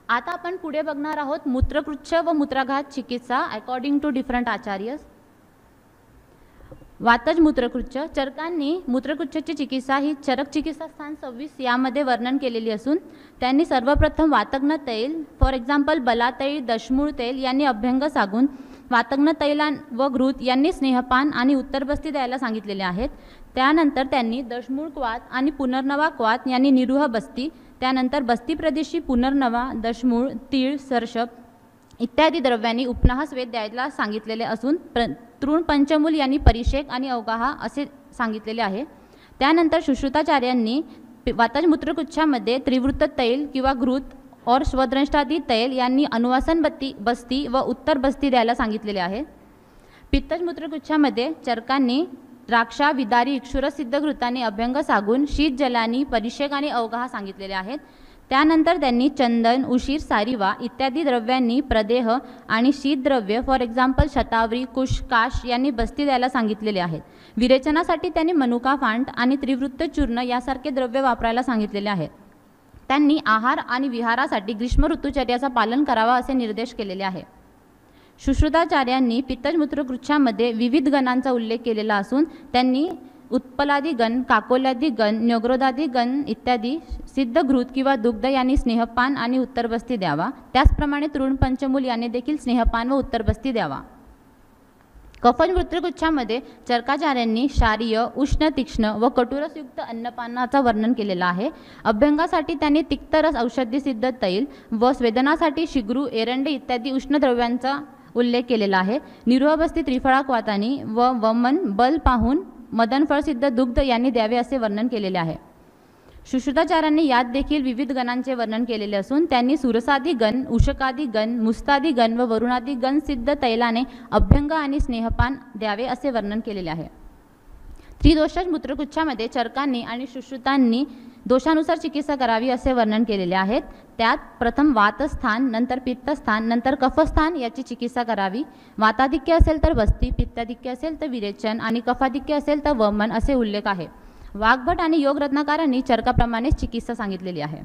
आता आपण पुढे बघणार आहोत मूत्रकृच्छ व मूत्राघात चिकित्सा अकॉर्डिंग टू डिफरंट आचार्यस. वातज मूत्रकृच्छ, चरकांनी मूत्रकृच्छची चिकित्सा ही चरक चिकित्सा स्थान 26 यामध्ये वर्णन केलेली असून त्यांनी सर्वप्रथम वातग्न तैल, फॉर एक्झाम्पल बलातैल, दशमूळ तेल यांनी अभ्यंग सांगून वातग्न तैलान व घृत यांनी स्नेहपान आणि उत्तरबस्ती द्यायला सांगितलेले आहेत. त्यानंतर त्यांनी दशमूळ क्वात आणि पुनर्नवा क्वात यांनी निरुह बस्ती, त्यानंतर बस्ती प्रदेशी पुनर्नवा, दशमूळ, तीळ, सर्षप इत्यादी द्रव्यांनी उपनाह स्वेद द्यायला सांगितलेले असून तृण पंचमूल यांनी परिषेक आणि अवगाहा असे सांगितलेले आहे. त्यानंतर सुश्रुताचार्यांनी वातज मूत्रकुच्छामध्ये त्रिवृत्त तैल किंवा घृत और स्वद्रष्टादी तैल यांनी अनुवासन बस्ती व उत्तर बस्ती द्यायला सांगितलेले आहे. पित्तज मूत्रकुच्छामध्ये चरकांनी द्राक्षा, विदारी, इक्षुरसिद्ध घृताने अभ्यंग सांगून शीत जलानी परिषेक आणि अवगाहा सांगितलेले आहेत. त्यानंतर त्यांनी चंदन, उशीर, सारिवा इत्यादी द्रव्यांनी प्रदेह आणि शीतद्रव्य फॉर एक्झाम्पल शतावरी, कुश, काश यांनी बस्ती द्यायला सांगितलेले आहेत. विरेचनासाठी त्यांनी मनुका फांट आणि त्रिवृत्त चूर्ण यासारखे द्रव्य वापरायला सांगितलेले आहेत. त्यांनी आहार आणि विहारासाठी ग्रीष्म ऋतुचर्याचा पालन करावा असे निर्देश केलेले आहे. सुश्रुताचार्यांनी पित्तज मूत्रकृच्छामध्ये विविध गणांचा उल्लेख केलेला असून त्यांनी उत्पलादी गण, काकोल्यादी गण, न्यग्रोधादी गण इत्यादी सिद्ध घृत किंवा दुग्ध यांनी स्नेहपान आणि उत्तरबस्ती द्यावा. त्याचप्रमाणे तृण पंचमूल यांनी देखील स्नेहपान व उत्तरबस्ती द्यावा. कफज मूत्रकृच्छामध्ये चरकाचार्यांनी क्षारीय, उष्ण, तीक्ष्ण व कटुरसयुक्त अन्नपानाचा वर्णन केलेला आहे. अभ्यंगासाठी त्यांनी तिक्तरस औषधी सिद्ध तैल व स्वेदनासाठी शिग्रू, एरंडे इत्यादी उष्ण द्रव्यांचा उल्लेख केलेला आहे. निरुहबस्ती त्रिफळाक्वातानी व वमन बल पाहून मदनफळ सिद्ध दुग्ध यांनी द्यावे असे वर्णन केलेले आहे. सुश्रुताचार्यांनी यात देखील विविध गणांचे वर्णन केलेले असून त्यांनी सुरसादी गण, उशकादी गण, मुस्तादी गण व वरुणादी गण सिद्ध तैलाने अभ्यंग आणि स्नेहपान द्यावे असे वर्णन केलेले आहे. त्रिदोषज मूत्रकुच्छामध्ये चरकांनी आणि सुश्रुतांनी दोषानुसार चिकित्सा करावी असे वर्णन केलेले आहेत. त्यात प्रथम वातस्थान, नंतर पित्तस्थान, नंतर कफस्थान याची चिकित्सा करावी. वाताधिक्य असेल तर बस्ती, पित्ताधिक्य असेल तर विरेचन आणि कफाधिक्य असेल तर वमन असे उल्लेख आहे. वाघभट आणि योग रत्नाकारांनी चरकाप्रमाणे चिकित्सा सांगितलेली आहे.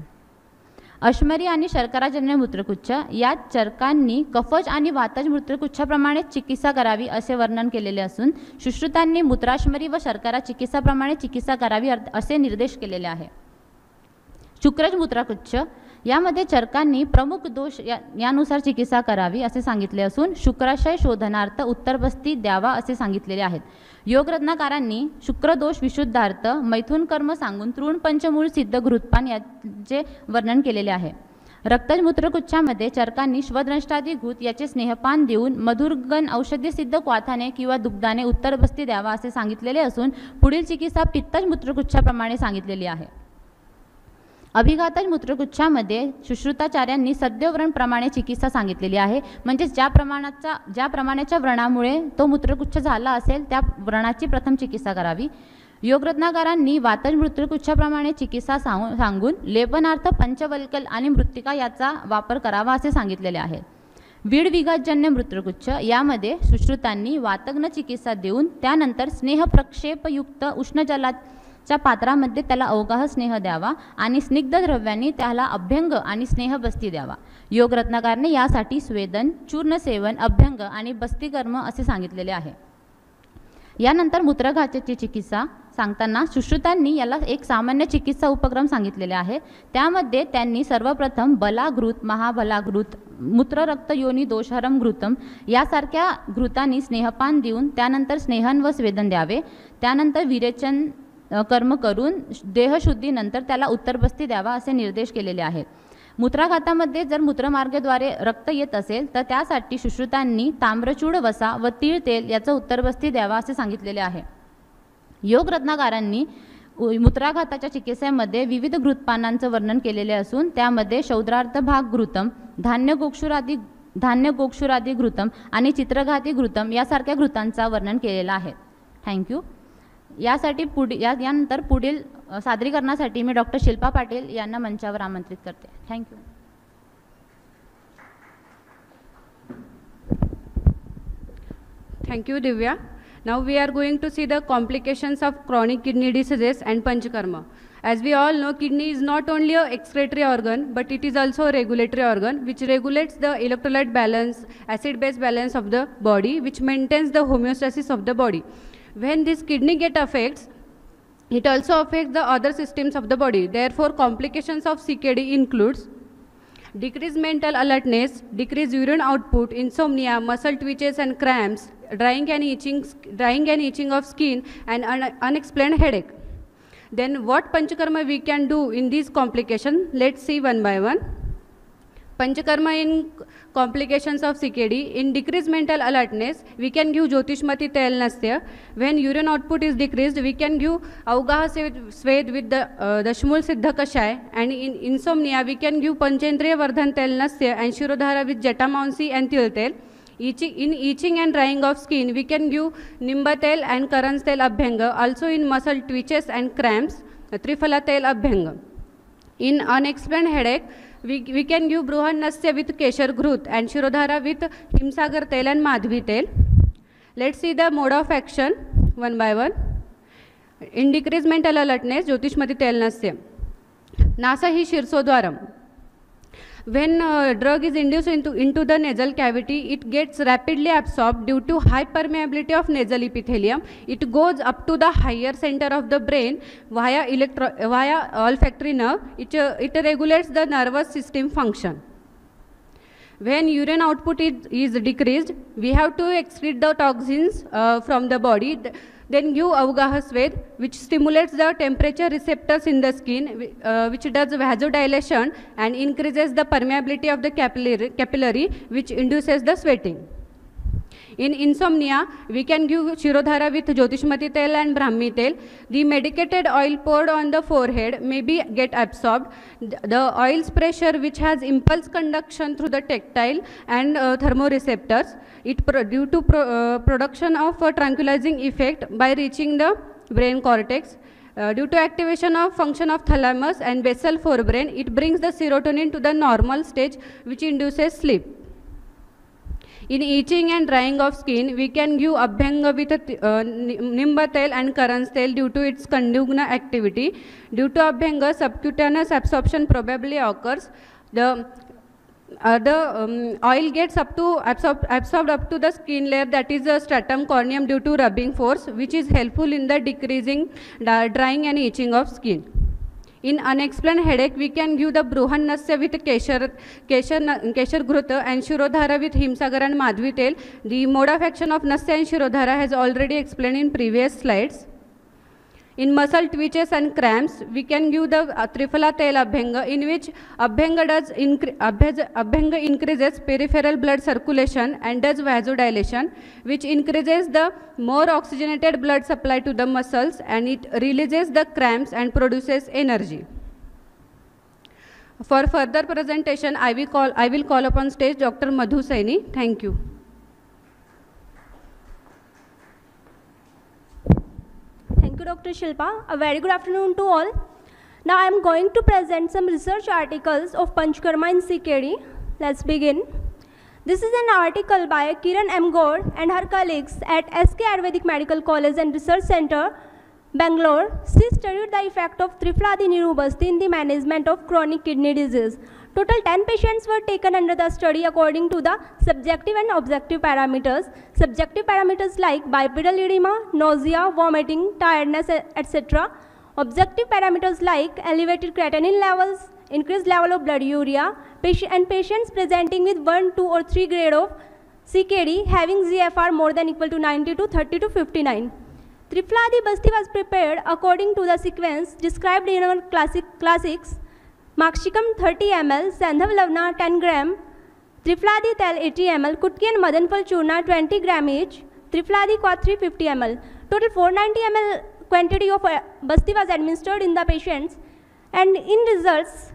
अश्मरी आणि शर्कराजन्य मूत्रकुच्छ यात चरकांनी कफज आणि वातज मूत्रकुच्छाप्रमाणे चिकित्सा करावी असे वर्णन केलेले असून सुश्रुतांनी मूत्राश्मरी व शर्करा चिकित्साप्रमाणे चिकित्सा करावी असे निर्देश केलेले आहे. शुक्रज मूत्रकुच्छ यामध्ये चरकांनी प्रमुख दोष यानुसार चिकित्सा करावी असे सांगितले असून शुक्राशय शोधनार्थ उत्तरबस्ती द्यावा असे सांगितलेले आहेत. योगरत्नाकारांनी शुक्रदोष विशुद्धार्थ मैथुन कर्म सांगून तृण पंचमूळ सिद्ध घृतपान याचे वर्णन केलेले आहे. रक्तज मूत्रकुच्छामध्ये चरकांनी श्वद्रष्टादी घृत याचे स्नेहपान देऊन मधुरगण औषधी सिद्ध क्वाथाने किंवा दुग्धाने उत्तरबस्ती द्यावा असे सांगितलेले असून पुढील चिकित्सा पित्तज मूत्रकुच्छाप्रमाणे सांगितलेली आहे. अभिघातज मूत्रकुच्छामध्ये सुश्रुताचार्यांनी सद्यव्रणप्रमाणे चिकित्सा सांगितलेली आहे. म्हणजे ज्या प्रमाणाच्या व्रणामुळे तो मूत्रकुच्छ झाला असेल त्या व्रणाची प्रथम चिकित्सा करावी. योगरत्नाकारांनी वातज मूत्रकुच्छाप्रमाणे चिकित्सा सांगून लेपनार्थ पंचवल्कल आणि मृत्तिका याचा वापर करावा असे सांगितलेले आहे. वीड विघातजन्य मूत्रकुच्छ यामध्ये सुश्रुतांनी वातग्न चिकित्सा देऊन त्यानंतर स्नेहप्रक्षेपयुक्त उष्णजलाच्या पात्रामध्ये त्याला अवगाह स्नेह द्यावा आणि स्निग्ध द्रव्यांनी त्याला अभ्यंग आणि स्नेहबस्ती द्यावा. योगरत्नाकारने यासाठी स्वेदन, चूर्ण सेवन, अभ्यंग आणि बस्तीकर्म असे सांगितलेले आहे. यानंतर मूत्रघाताची चिकित्सा सांगताना सुश्रुतांनी याला एक सामान्य चिकित्सा उपक्रम सांगितलेले आहे. त्यामध्ये त्यांनी सर्वप्रथम बलाघृत, महाबलाघृत, मूत्ररक्त योनी दोषहरम घृतम यासारख्या घृतांनी स्नेहपान देऊन त्यानंतर स्नेहन व स्वेदन द्यावे. त्यानंतर विरेचन कर्म करून देहशुद्धीनंतर त्याला उत्तरबस्ती द्यावा असे निर्देश केलेले आहेत. मूत्राघातामध्ये जर मूत्रमार्गाद्वारे रक्त येत असेल तर त्यासाठी सुश्रुतांनी ताम्रचूड वसा व तीळ तेल याचं उत्तरबस्ती द्यावा असे सांगितलेले आहे. योगरत्नाकारांनी मूत्राघाताच्या चिकित्सेमध्ये विविध घृतपानांचं वर्णन केलेले असून त्यामध्ये शौद्रार्थ भाग घृतम, धान्य गोक्षुरादी घृतम आणि चित्रघाती घृतम यासारख्या घृतांचा वर्णन केलेला आहे. थँक्यू. यासाठी यानंतर पुढील सादरीकरणासाठी मी डॉक्टर शिल्पा पाटील यांना मंचावर आमंत्रित करते. Thank you. Thank you, Divya. Now we are going to see the complications of chronic kidney diseases and panchakarma. As we all know, kidney is not only an excretory organ, but it is also a regulatory organ which regulates the electrolyte balance, acid-base balance of the body, which maintains the homeostasis of the body. When this kidney get affects, it also affects the other systems of the body. Therefore, complications of CKD includes decreased mental alertness, decreased urine output, insomnia, muscle twitches and cramps, drying and itching of skin, and unexplained headache. Then what panchakarma we can do in these complications? Let's see one by one. Panchakarma in complications of CKD. In decreased mental alertness, we can give Jyotishmati Tel Nasya. When urine output is decreased, we can give Avgaha Sved with the Dashmul Siddha Kashay. And in insomnia, we can give Panchendriya Vardhan Tel Nasya and Shirodhara with Jatamansi and Til Tel. In itching and drying of skin, we can give Nimba Tel and Karans Tel Abhyanga. Also in muscle twitches and cramps, Triphala Tel Abhyanga. In unexplained headache, we can give Bruhan Nasya with Keshar Ghrut and Shirodhara with Himsagar Tel and Madhvi Tel. Let's see the mode of action one by one. In decreased mental alertness, Jyotishmati Tel Nasya. Nasa hi Shirsodwaram. When drug is induced into the nasal cavity, it gets rapidly absorbed due to high permeability of nasal epithelium. It goes up to the higher center of the brain via olfactory nerve. It regulates the nervous system function. When urine output is decreased, we have to excrete the toxins from the body. Then give Avgaha Sved, which stimulates the temperature receptors in the skin, which does vasodilation and increases the permeability of the capillary, which induces the sweating. In insomnia, we can give Shirodhara with Jyotishmati tel and Brahmi tel. The medicated oil poured on the forehead may get absorbed. The oil's pressure, which has impulse conduction through the tactile and thermoreceptors, due to production of a tranquilizing effect by reaching the brain cortex. Due to activation of function of thalamus and basal forebrain, it brings the serotonin to the normal stage, which induces sleep. In itching and drying of skin, we can give Abhyanga with Nimba tel and Karan's tel due to its Kandugna activity. Due to Abhyanga, subcutaneous absorption probably occurs. The oil gets absorbed up to the skin layer, that is the stratum corneum, due to rubbing force, which is helpful in the decreasing drying and itching of skin. In unexplained headache, we can give the Bruhan Nasya with Keshar Grutha and Shirodhara with Himsagar and Madhvi tel. The mode of action of Nasya and Shirodhara has already explained in previous slides. In muscle twitches and cramps, we can give the Triphala tel Abhyanga, in which Abhyanga increases peripheral blood circulation and does vasodilation, which increases the more oxygenated blood supply to the muscles, and it releases the cramps and produces energy. For further presentation, I will call upon stage Dr. Madhu Saini. Thank you. Thank you, Dr. Shilpa. A very good afternoon to all. Now I am going to present some research articles of Panchkarma in CKD. Let's begin. This is an article by Kiran M. Gaur and her colleagues at SK Ayurvedic Medical College and Research Center, Bangalore. She studied the effect of Trifladi Nirubasti in the management of chronic kidney disease. Total 10 patients were taken under the study according to the subjective and objective parameters. Subjective parameters like bipedal edema, nausea, vomiting, tiredness, etc. Objective parameters like elevated creatinine levels, increased level of blood urea, and patients presenting with 1, 2 or 3 grade of CKD having GFR more than equal to 90 to 30 to 59. Trifladi Basti was prepared according to the sequence described in our classics. Makshikam 30 ml, Sandhav Lavna 10 gram, Trifladi Tel 80 ml, Kutki and Madanfal Churna 20 gram each, Trifladi Quat 50 ml. Total 490 ml quantity of Basti was administered in the patients, and in results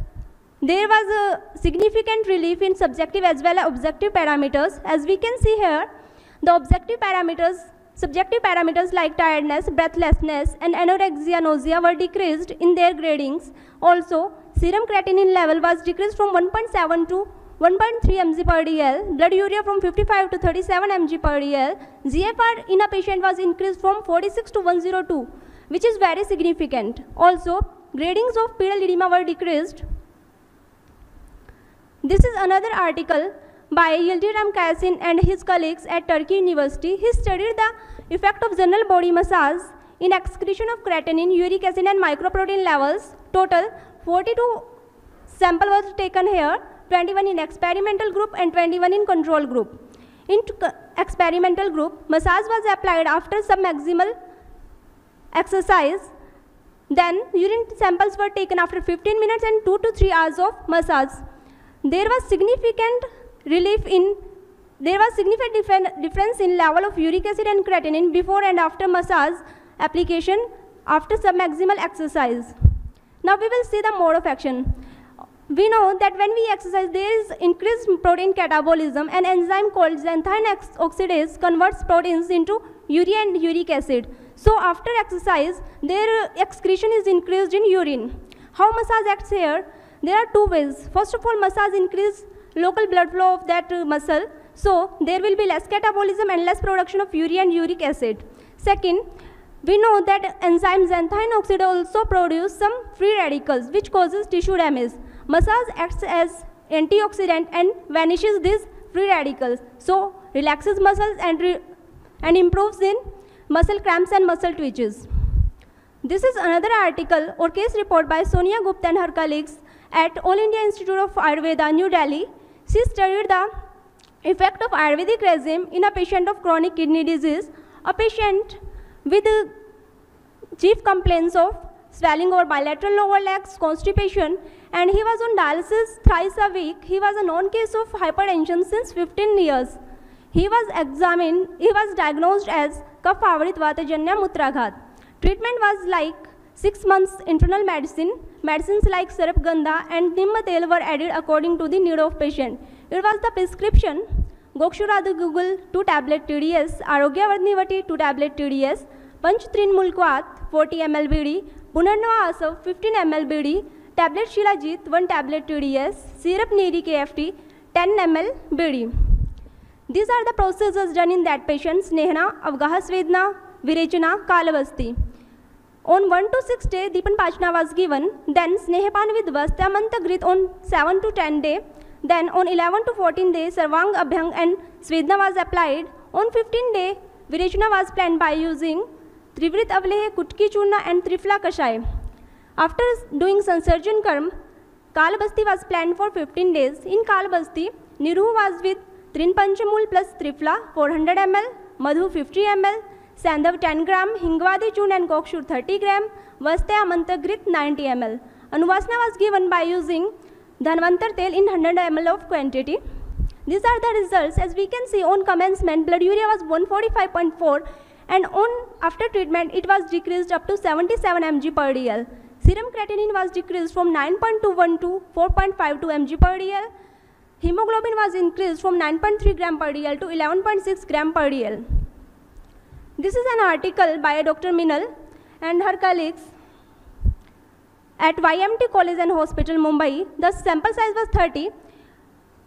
there was a significant relief in subjective as well as objective parameters. As we can see here, the objective parameters, subjective parameters like tiredness, breathlessness and anorexia, nausea were decreased in their gradings. Also, serum creatinine level was decreased from 1.7 to 1.3 mg per dl, blood urea from 55 to 37 mg per dl, GFR in a patient was increased from 46 to 102, which is very significant. Also, gradings of pedal edema were decreased. This is another article by Yildirim Kaysin and his colleagues at Turkey University. He studied the effect of general body massage in excretion of creatinine, uric acid and microprotein levels. Total 42 samples were taken here, 21 in experimental group and 21 in control group. In experimental group, massage was applied after submaximal exercise. Then urine samples were taken after 15 minutes and 2 to 3 hours of massage. There was significant difference in level of uric acid and creatinine before and after massage application after submaximal exercise. Now we will see the mode of action. We know that when we exercise, there is increased protein catabolism. An enzyme called xanthine oxidase converts proteins into urea and uric acid. So after exercise, their excretion is increased in urine. How massage acts here? There are two ways. First of all, massage increases local blood flow of that muscle. So there will be less catabolism and less production of urea and uric acid. Second, we know that enzyme xanthine oxidase also produces some free radicals which causes tissue damage. Massage acts as antioxidant and vanishes these free radicals. So relaxes muscles and improves in muscle cramps and muscle twitches. This is another article or case report by Sonia Gupta and her colleagues at All India Institute of Ayurveda, New Delhi. She studied the effect of Ayurvedic regime in a patient of chronic kidney disease, a patient with chief complaints of swelling over bilateral lower legs, constipation, and he was on dialysis thrice a week. He was a known case of hypertension since 15 years. He was diagnosed as Kapha Avarit Vatajanya Mutraghat. Treatment was like 6 months internal medicine. Medicines like Sarapgandha and Nimma Tel were added according to the need of patient. It was the prescription Gokshuradu Google 2 tablet TDS, Arogya Vardnivati 2 tablet TDS, Panch Trin Mulkwat 40 ml BD, Punarnava Asav 15 ml BD, tablet Shilajit 1 tablet TDS, syrup Neri KFT 10 ml BD. These are the procedures done in that patient, Snehana, Avgahas Vedna, Virechana, Kalavasti. On 1 to 6 day, Deepan Pachna was given, then Snehapan with Vastamanta Grit on 7 to 10 day, then on 11 to 14 day, Sarvang Abhyang and Svedna was applied. On 15 day, Virechana was planned by using Trivrit Avlehe, Kutki Churna and Trifla Kashai. After doing Sansarjan Karm, Kalabasti was planned for 15 days. In Kalabasti, Niruhu was with Trin Panchamul plus Trifla 400 ml, Madhu 50 ml, Sandav 10 gram, Hingwadi Churn and Kokshur 30 gram, Vaste Amanta Grit 90 ml. Anuvasana was given by using Dhanvantar Tel in 100 ml of quantity. These are the results. As we can see, on commencement, blood urea was 145.4 and after treatment, it was decreased up to 77 mg per dl. Serum creatinine was decreased from 9.21 to 4.52 mg per dl. Hemoglobin was increased from 9.3 gram per dl to 11.6 gram per dl. This is an article by Dr. Minal and her colleagues at YMT College and Hospital, Mumbai. The sample size was 30.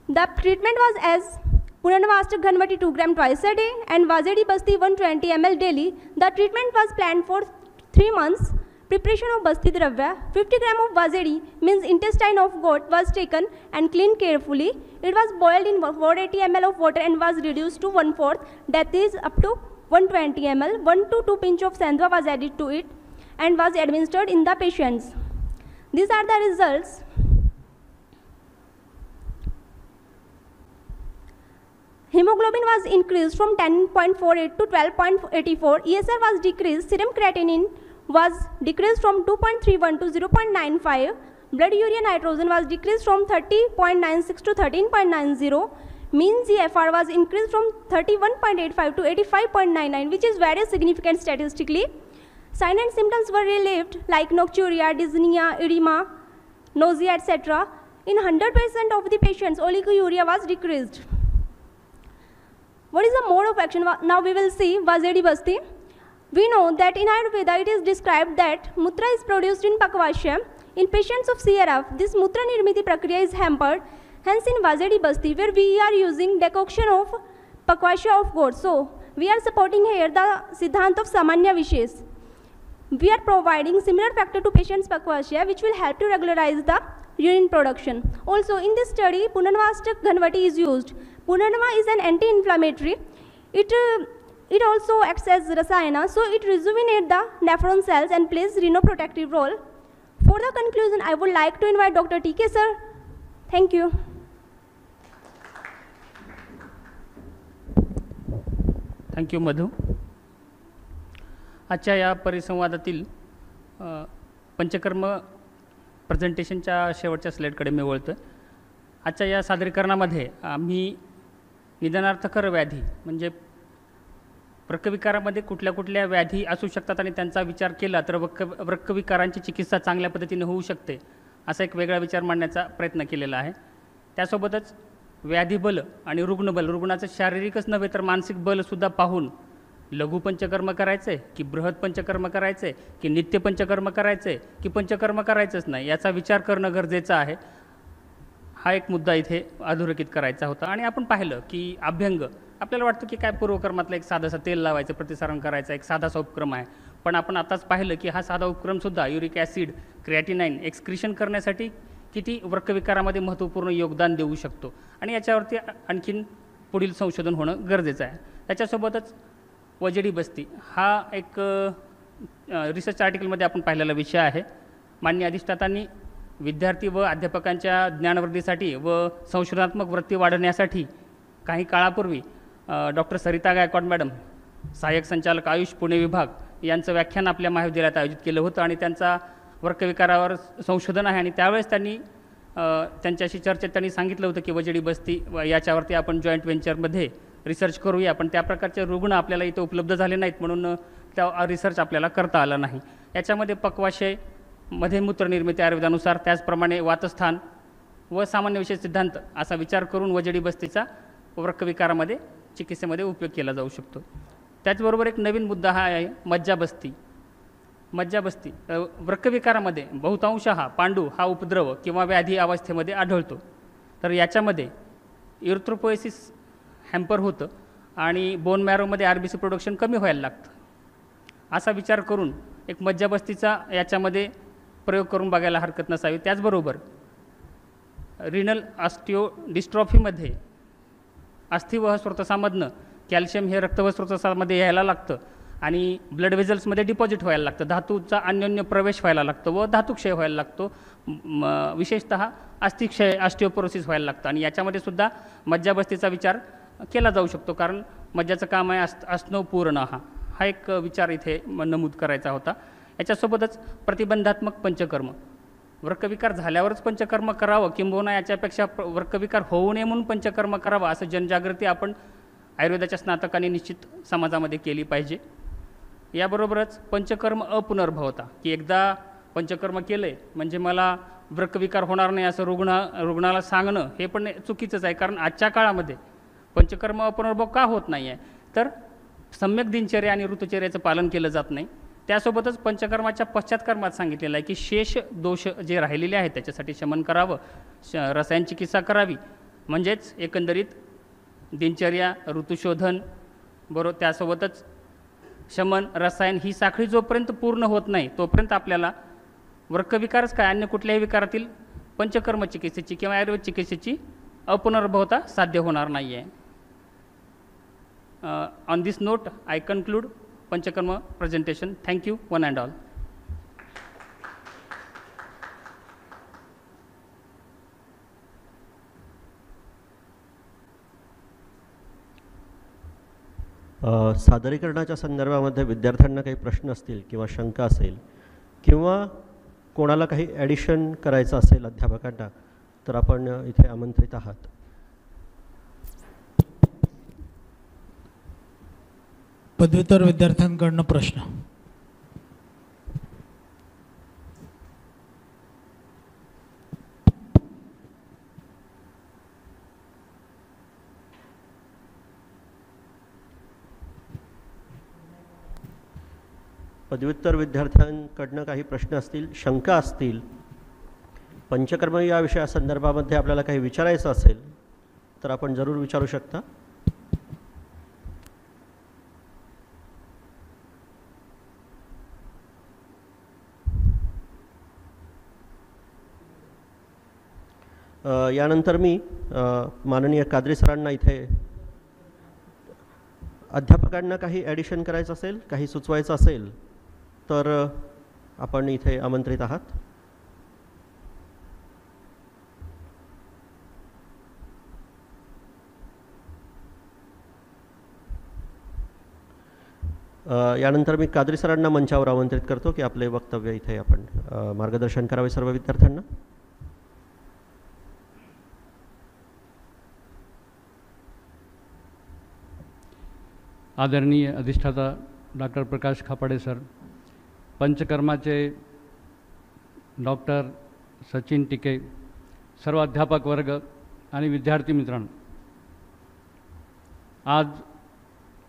The treatment was as Punarnavastak Ghanvati 2 gram twice a day and Vazedi Basti 120 ml daily. The treatment was planned for 3 months. Preparation of Basti Dravya, 50 gram of Vazedi means intestine of goat was taken and cleaned carefully. It was boiled in 480 ml of water and was reduced to 1/4, that is up to 120 ml. 1 to 2 pinch of Sandhva was added to it and was administered in the patients. These are the results. Hemoglobin was increased from 10.48 to 12.84. ESR was decreased. Serum creatinine was decreased from 2.31 to 0.95. Blood urea nitrogen was decreased from 30.96 to 13.90. Mean GFR was increased from 31.85 to 85.99, which is very significant statistically. Signs and symptoms were relieved like nocturia, dyspnea, edema, nausea, etc. In 100% of the patients, oliguria was decreased. What is the mode of action? Now we will see Vazedi Basti. We know that in Ayurveda it is described that Mutra is produced in Pakvashya. In patients of CRF, this Mutra Nirmiti Prakriya is hampered. Hence in Vazedi Basti, where we are using decoction of Pakvashya of goat. So we are supporting here the Siddhant of Samanya Vishes. We are providing similar factor to patients' Pakvashya, which will help to regularize the urine production. Also in this study, Punarnavastak Ghanvati is used. Punarnava is an anti-inflammatory. It also acts as rasayana, so it rejuvenates the nephron cells and plays renoprotective role. For the conclusion, I would like to invite Dr. TK sir. Thank you. Thank you Madhu. आजच्या या परिसंवादातील पंचकर्म प्रेझेंटेशनच्या शेवटच्या स्लाईडकडे मी वळतो. आजच्या या सादरीकरणामध्ये आम्ही निदानार्थकर व्याधी म्हणजे वृक्कविकारामध्ये कुठल्या कुठल्या व्याधी असू शकतात आणि त्यांचा विचार केला तर वृक्कविकारांची चिकित्सा चांगल्या पद्धतीने होऊ शकते असा एक वेगळा विचार मांडण्याचा प्रयत्न केलेला आहे. त्यासोबतच व्याधिबल आणि रुग्णबल, रुग्णाचं शारीरिकच नव्हे तर मानसिक बलसुद्धा पाहून लघु पंचकर्म करायचे की बृहत पंचकर्म करायचे की नित्य पंचकर्म करायचे की पंचकर्म करायचंच नाही याचा विचार करणं गरजेचं आहे. हा एक मुद्दा इथे अधोरेखित करायचा होता. आणि आपण पाहिलं की अभ्यंग आपल्याला वाटतं की काय पूर्वकर्मातलं एक साधंसं तेल लावायचं, प्रतिसारण करायचं एक साधासा उपक्रम आहे. पण आपण आताच पाहिलं की हा साधा उपक्रमसुद्धा युरिक ॲसिड, क्रिएटिनाइन एक्सक्रिशन करण्यासाठी किती वृक्कविकारामध्ये महत्त्वपूर्ण योगदान देऊ शकतो आणि याच्यावरती आणखीन पुढील संशोधन होणं गरजेचं आहे. त्याच्यासोबतच वजडी बस्ती हा एक रिसर्च आर्टिकलमध्ये आपण पाहिलेला विषय आहे. माननीय अधिष्ठातांनी विद्यार्थी व अध्यापकांच्या ज्ञानवृद्धीसाठी व संशोधनात्मक वृत्ती वाढवण्यासाठी काही काळापूर्वी डॉक्टर सरिता गायकवाड मॅडम, सहाय्यक संचालक आयुष पुणे विभाग यांचं व्याख्यान आपल्या महाविद्यालयात आयोजित केलं होतं आणि त्यांचा वृक्कविकारावर संशोधन आहे आणि त्यावेळेस त्यांनी त्यांच्याशी चर्चेत त्यांनी सांगितलं होतं की वजडी बस्ती याच्यावरती आपण जॉईंट व्हेंचरमध्ये रिसर्च करूया, पण त्या प्रकारचे रुग्ण आपल्याला इथं उपलब्ध झाले नाहीत म्हणून त्या रिसर्च आपल्याला करता आला नाही. याच्यामध्ये पक्वाशय, मध्ये मूत्रनिर्मिती आयुर्वेदानुसार, त्याचप्रमाणे वातस्थान व सामान्य विषय सिद्धांत असा विचार करून वजडी बस्तीचा वृक्कविकारामध्ये चिकित्सेमध्ये उपयोग केला जाऊ शकतो. त्याचबरोबर एक नवीन मुद्दा हा आहे मज्जाबस्ती. मज्जाबस्ती वृक्कविकारामध्ये बहुतांश हा पांडू हा उपद्रव किंवा व्याधी अवस्थेमध्ये आढळतो. तर याच्यामध्ये इरिथ्रोपोएसिस हॅम्पर होतं आणि बोन मॅरोमध्ये RBC प्रोडक्शन कमी व्हायला लागतं. असा विचार करून एक मज्जाबस्तीचा याच्यामध्ये प्रयोग करून बघायला हरकत नसावी. त्याचबरोबर रिनल ऑस्टिओडिस्ट्रॉफीमध्ये अस्थिवह स्रोतसामधनं कॅल्शियम हे रक्तवह स्रोतसामध्ये यायला लागतं आणि ब्लड व्हेजल्समध्ये डिपॉझिट व्हायला लागतं, धातूचा अन्योन्य प्रवेश व्हायला लागतो व धातुक्षय व्हायला लागतो, विशेषतः अस्थिक्षय ऑस्टिओपोरोसिस व्हायला लागतं आणि याच्यामध्ये सुद्धा मज्जाबस्तीचा विचार केला जाऊ शकतो, कारण मज्जाचं काम आहे अस्नोपूर्ण हा एक विचार इथे नमूद करायचा होता. याच्यासोबतच प्रतिबंधात्मक पंचकर्म, वृक्कविकार झाल्यावरच पंचकर्म करावं किंबहुना याच्यापेक्षा वृक्कविकार होऊ नये म्हणून पंचकर्म करावं असं जनजागृती आपण आयुर्वेदाच्या स्नातकांनी निश्चित समाजामध्ये केली पाहिजे. याबरोबरच पंचकर्म अपुनर्भवता, की एकदा पंचकर्म केलं आहे म्हणजे मला वृक्कविकार होणार नाही असं रुग्णाला सांगणं हे पण चुकीचंच आहे, कारण आजच्या काळामध्ये पंचकर्म अपुनर्भव का होत नाही आहे, तर सम्यक दिनचर्या आणि ऋतुचर्याचं पालन केलं जात नाही. त्यासोबतच पंचकर्माच्या पश्चात्कर्मात सांगितलेलं आहे की शेष दोष जे राहिलेले आहेत त्याच्यासाठी शमन करावं, रसायन चिकित्सा करावी, म्हणजेच एकंदरीत दिनचर्या, ऋतुशोधन बरोबर त्यासोबतच शमन, रसायन ही साखळी जोपर्यंत पूर्ण होत नाही तोपर्यंत आपल्याला वृक्कविकारच काय अन्य कुठल्याही विकारातील पंचकर्म चिकित्सेची किंवा आयुर्वेद चिकित्सेची अपुनर्भवता साध्य होणार नाही आहे. On this note I conclude panchakarma presentation. Thank you one and all. सादरीकरणाच्या संदर्भामध्ये विद्यार्थ्यांना काही प्रश्न असतील किंवा शंका असेल किंवा कोणाला काही ॲडिशन करायचं असेल अध्यापकांना तर आपण इथे आमंत्रित आहात. पदव्युत्तर विद्यार्थ्यांकडनं प्रश्न. पदव्युत्तर विद्यार्थ्यांकडनं काही प्रश्न असतील, शंका असतील, पंचकर्म या विषयासंदर्भामध्ये आपल्याला काही विचारायचं असेल तर आपण जरूर विचारू शकता. यानंतर मी माननीय कादरी सरांना इथे अध्यापकांना काही ॲडिशन करायचं असेल, काही सुचवायचं असेल तर आपण इथे आमंत्रित आहात. यानंतर मी कादरी सरांना मंचावर आमंत्रित करतो की आपले वक्तव्य इथे आपण मार्गदर्शन करावे सर्व विद्यार्थ्यांना. आदरणीय अधिष्ठाता डॉक्टर प्रकाश खापाडे सर, पंचकर्माचे डॉक्टर सचिन टिके, सर्व अध्यापक वर्ग आणि विद्यार्थी मित्रांनो, आज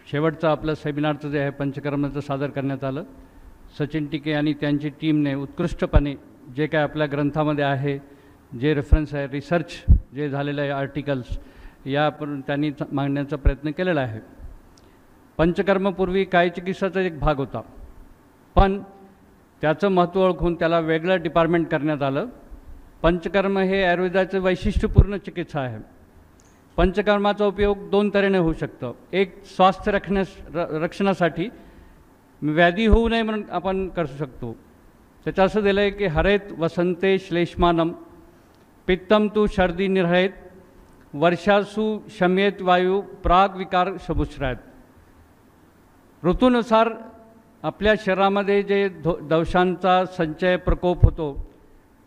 शेवटचं आपलं सेमिनारचं जे आहे पंचकर्माचं सादर करण्यात आलं. सचिन टिके आणि त्यांची टीमने उत्कृष्टपणे जे काय आपल्या ग्रंथामध्ये आहे, जे रेफरन्स आहे, रिसर्च जे झालेलं आहे, आर्टिकल्स या त्यांनी मांडण्याचा प्रयत्न केलेला आहे. पंचकर्मपूर्वी काय चिकित्साचा एक भाग होता, पण त्याचं महत्त्व ओळखून त्याला वेगळं डिपार्टमेंट करण्यात आलं पंचकर्म हे आयुर्वेदाचं वैशिष्ट्यपूर्ण चिकित्सा आहे. पंचकर्माचा उपयोग दोन तऱ्हेने होऊ शकतो. एक स्वास्थ्य रक्षणासाठी, व्याधी होऊ नये म्हणून आपण करू शकतो. त्याचं असं दिलं आहे की हरेत वसंते श्लेष्मानम पित्तम तू शर्दी निर्हयत वर्षासु शम्येत वायू प्राग विकार शबुश्रायत. ऋतूनुसार आपल्या शरीरामध्ये जे दोषांचा संचय प्रकोप होतो,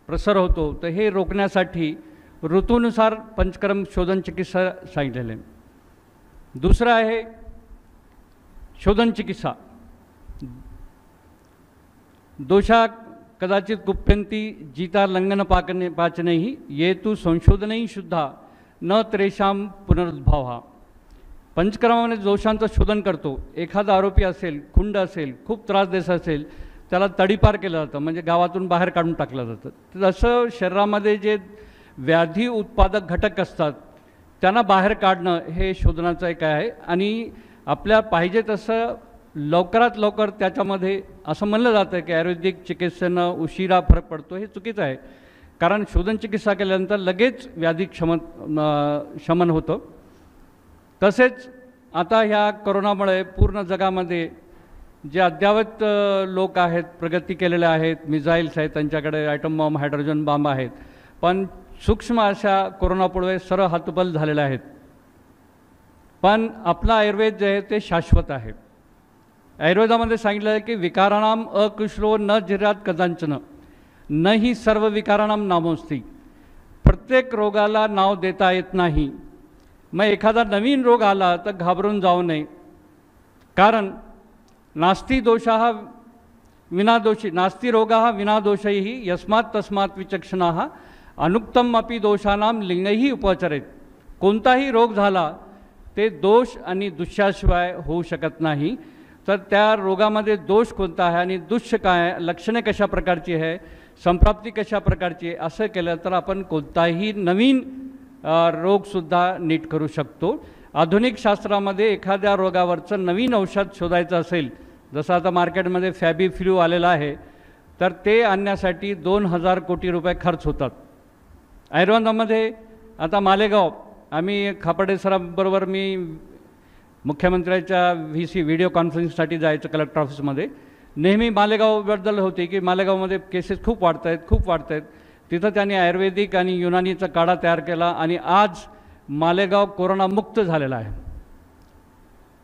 प्रसर होतो, तर हे रोखण्यासाठी ऋतूनुसार पंचकर्म शोधन चिकित्सा सांगितलेले. दुसरं आहे शोधन चिकित्सा. दोषा कदाचित कुप्यंती जीता लंघन पाचनेही ये तू संशोधनही शुद्धा न त्रेषाम पुनरुद्भाव. पंचकर्मामध्ये दोषांचं शोधन करतो. एखादा आरोपी असेल, खुंड असेल, खूप त्रास देत असेल, त्याला तडीपार केलं जातं, म्हणजे गावातून बाहेर काढून टाकलं जातं. तसं शरीरामध्ये जे व्याधी उत्पादक घटक असतात त्यांना बाहेर काढणं हे शोधनाचं एक आहे. आणि आपल्या पाहिजे तसं लवकरात लवकर त्याच्यामध्ये असं म्हणलं जातं की आयुर्वेदिक चिकित्सेनं उशिरा फरक पडतो. हे चुकीचं आहे, कारण शोधन चिकित्सा केल्यानंतर लगेच व्याधी शमन होतं. तसेच आता ह्या कोरोनामुळे पूर्ण जगामध्ये जे अद्ययावत लोक आहेत, प्रगती केलेले आहेत, मिसाईल्स आहेत, त्यांच्याकडे ॲटम बॉम्ब, हायड्रोजन बॉम्ब आहेत, पण सूक्ष्म अशा कोरोनापुढे सर्व हातबल झालेले आहेत. पण आपला आयुर्वेद जे आहे ते शाश्वत आहे. आयुर्वेदामध्ये सांगितलं आहे की विकाराणाम अकुशलो न जिर्यात कदांचन न ही सर्व विकाराणाम नामोस्ती. प्रत्येक रोगाला नाव देता येत नाही. मग एखादा नवीन रोग आला तर घाबरून जाऊ नये, कारण नास्ती दोषाः विनादोषी नास्ती रोगाः विनादोषैः यस्मात् तस्मात् विचक्षणाः अनुक्तम अपि दोषानाम लिंगही उपचरेत. कोणताही रोग झाला ते दोष आणि दुष्याशिवाय होऊ शकत नाही. तर त्या रोगामध्ये दोष कोणता आहे आणि दुष्य काय आहे, लक्षणे कशा प्रकारची आहे, संप्राप्ती कशा प्रकारची आहे, असं केलं तर आपण कोणताही नवीन रोगसुद्धा नीट करू शकतो. आधुनिक शास्त्रामध्ये एखाद्या रोगावरचं नवीन औषध शोधायचं असेल, जसं आता मार्केटमध्ये फॅबीफ्लू आलेलं आहे, तर ते आणण्यासाठी 2000 कोटी रुपये खर्च होतात. आयुर्वेदामध्ये आता मालेगाव, आम्ही खापर्डे सरांबरोबर मी मुख्यमंत्र्याच्या व्हिडिओ कॉन्फरन्ससाठी जायचं कलेक्टर ऑफिसमध्ये, नेहमी मालेगावबद्दल होते की मालेगावमध्ये केसेस खूप वाढत आहेत. तिथं त्यांनी आयुर्वेदिक आणि युनानीचा काढा तयार केला आणि आज मालेगाव कोरोनामुक्त झालेला आहे.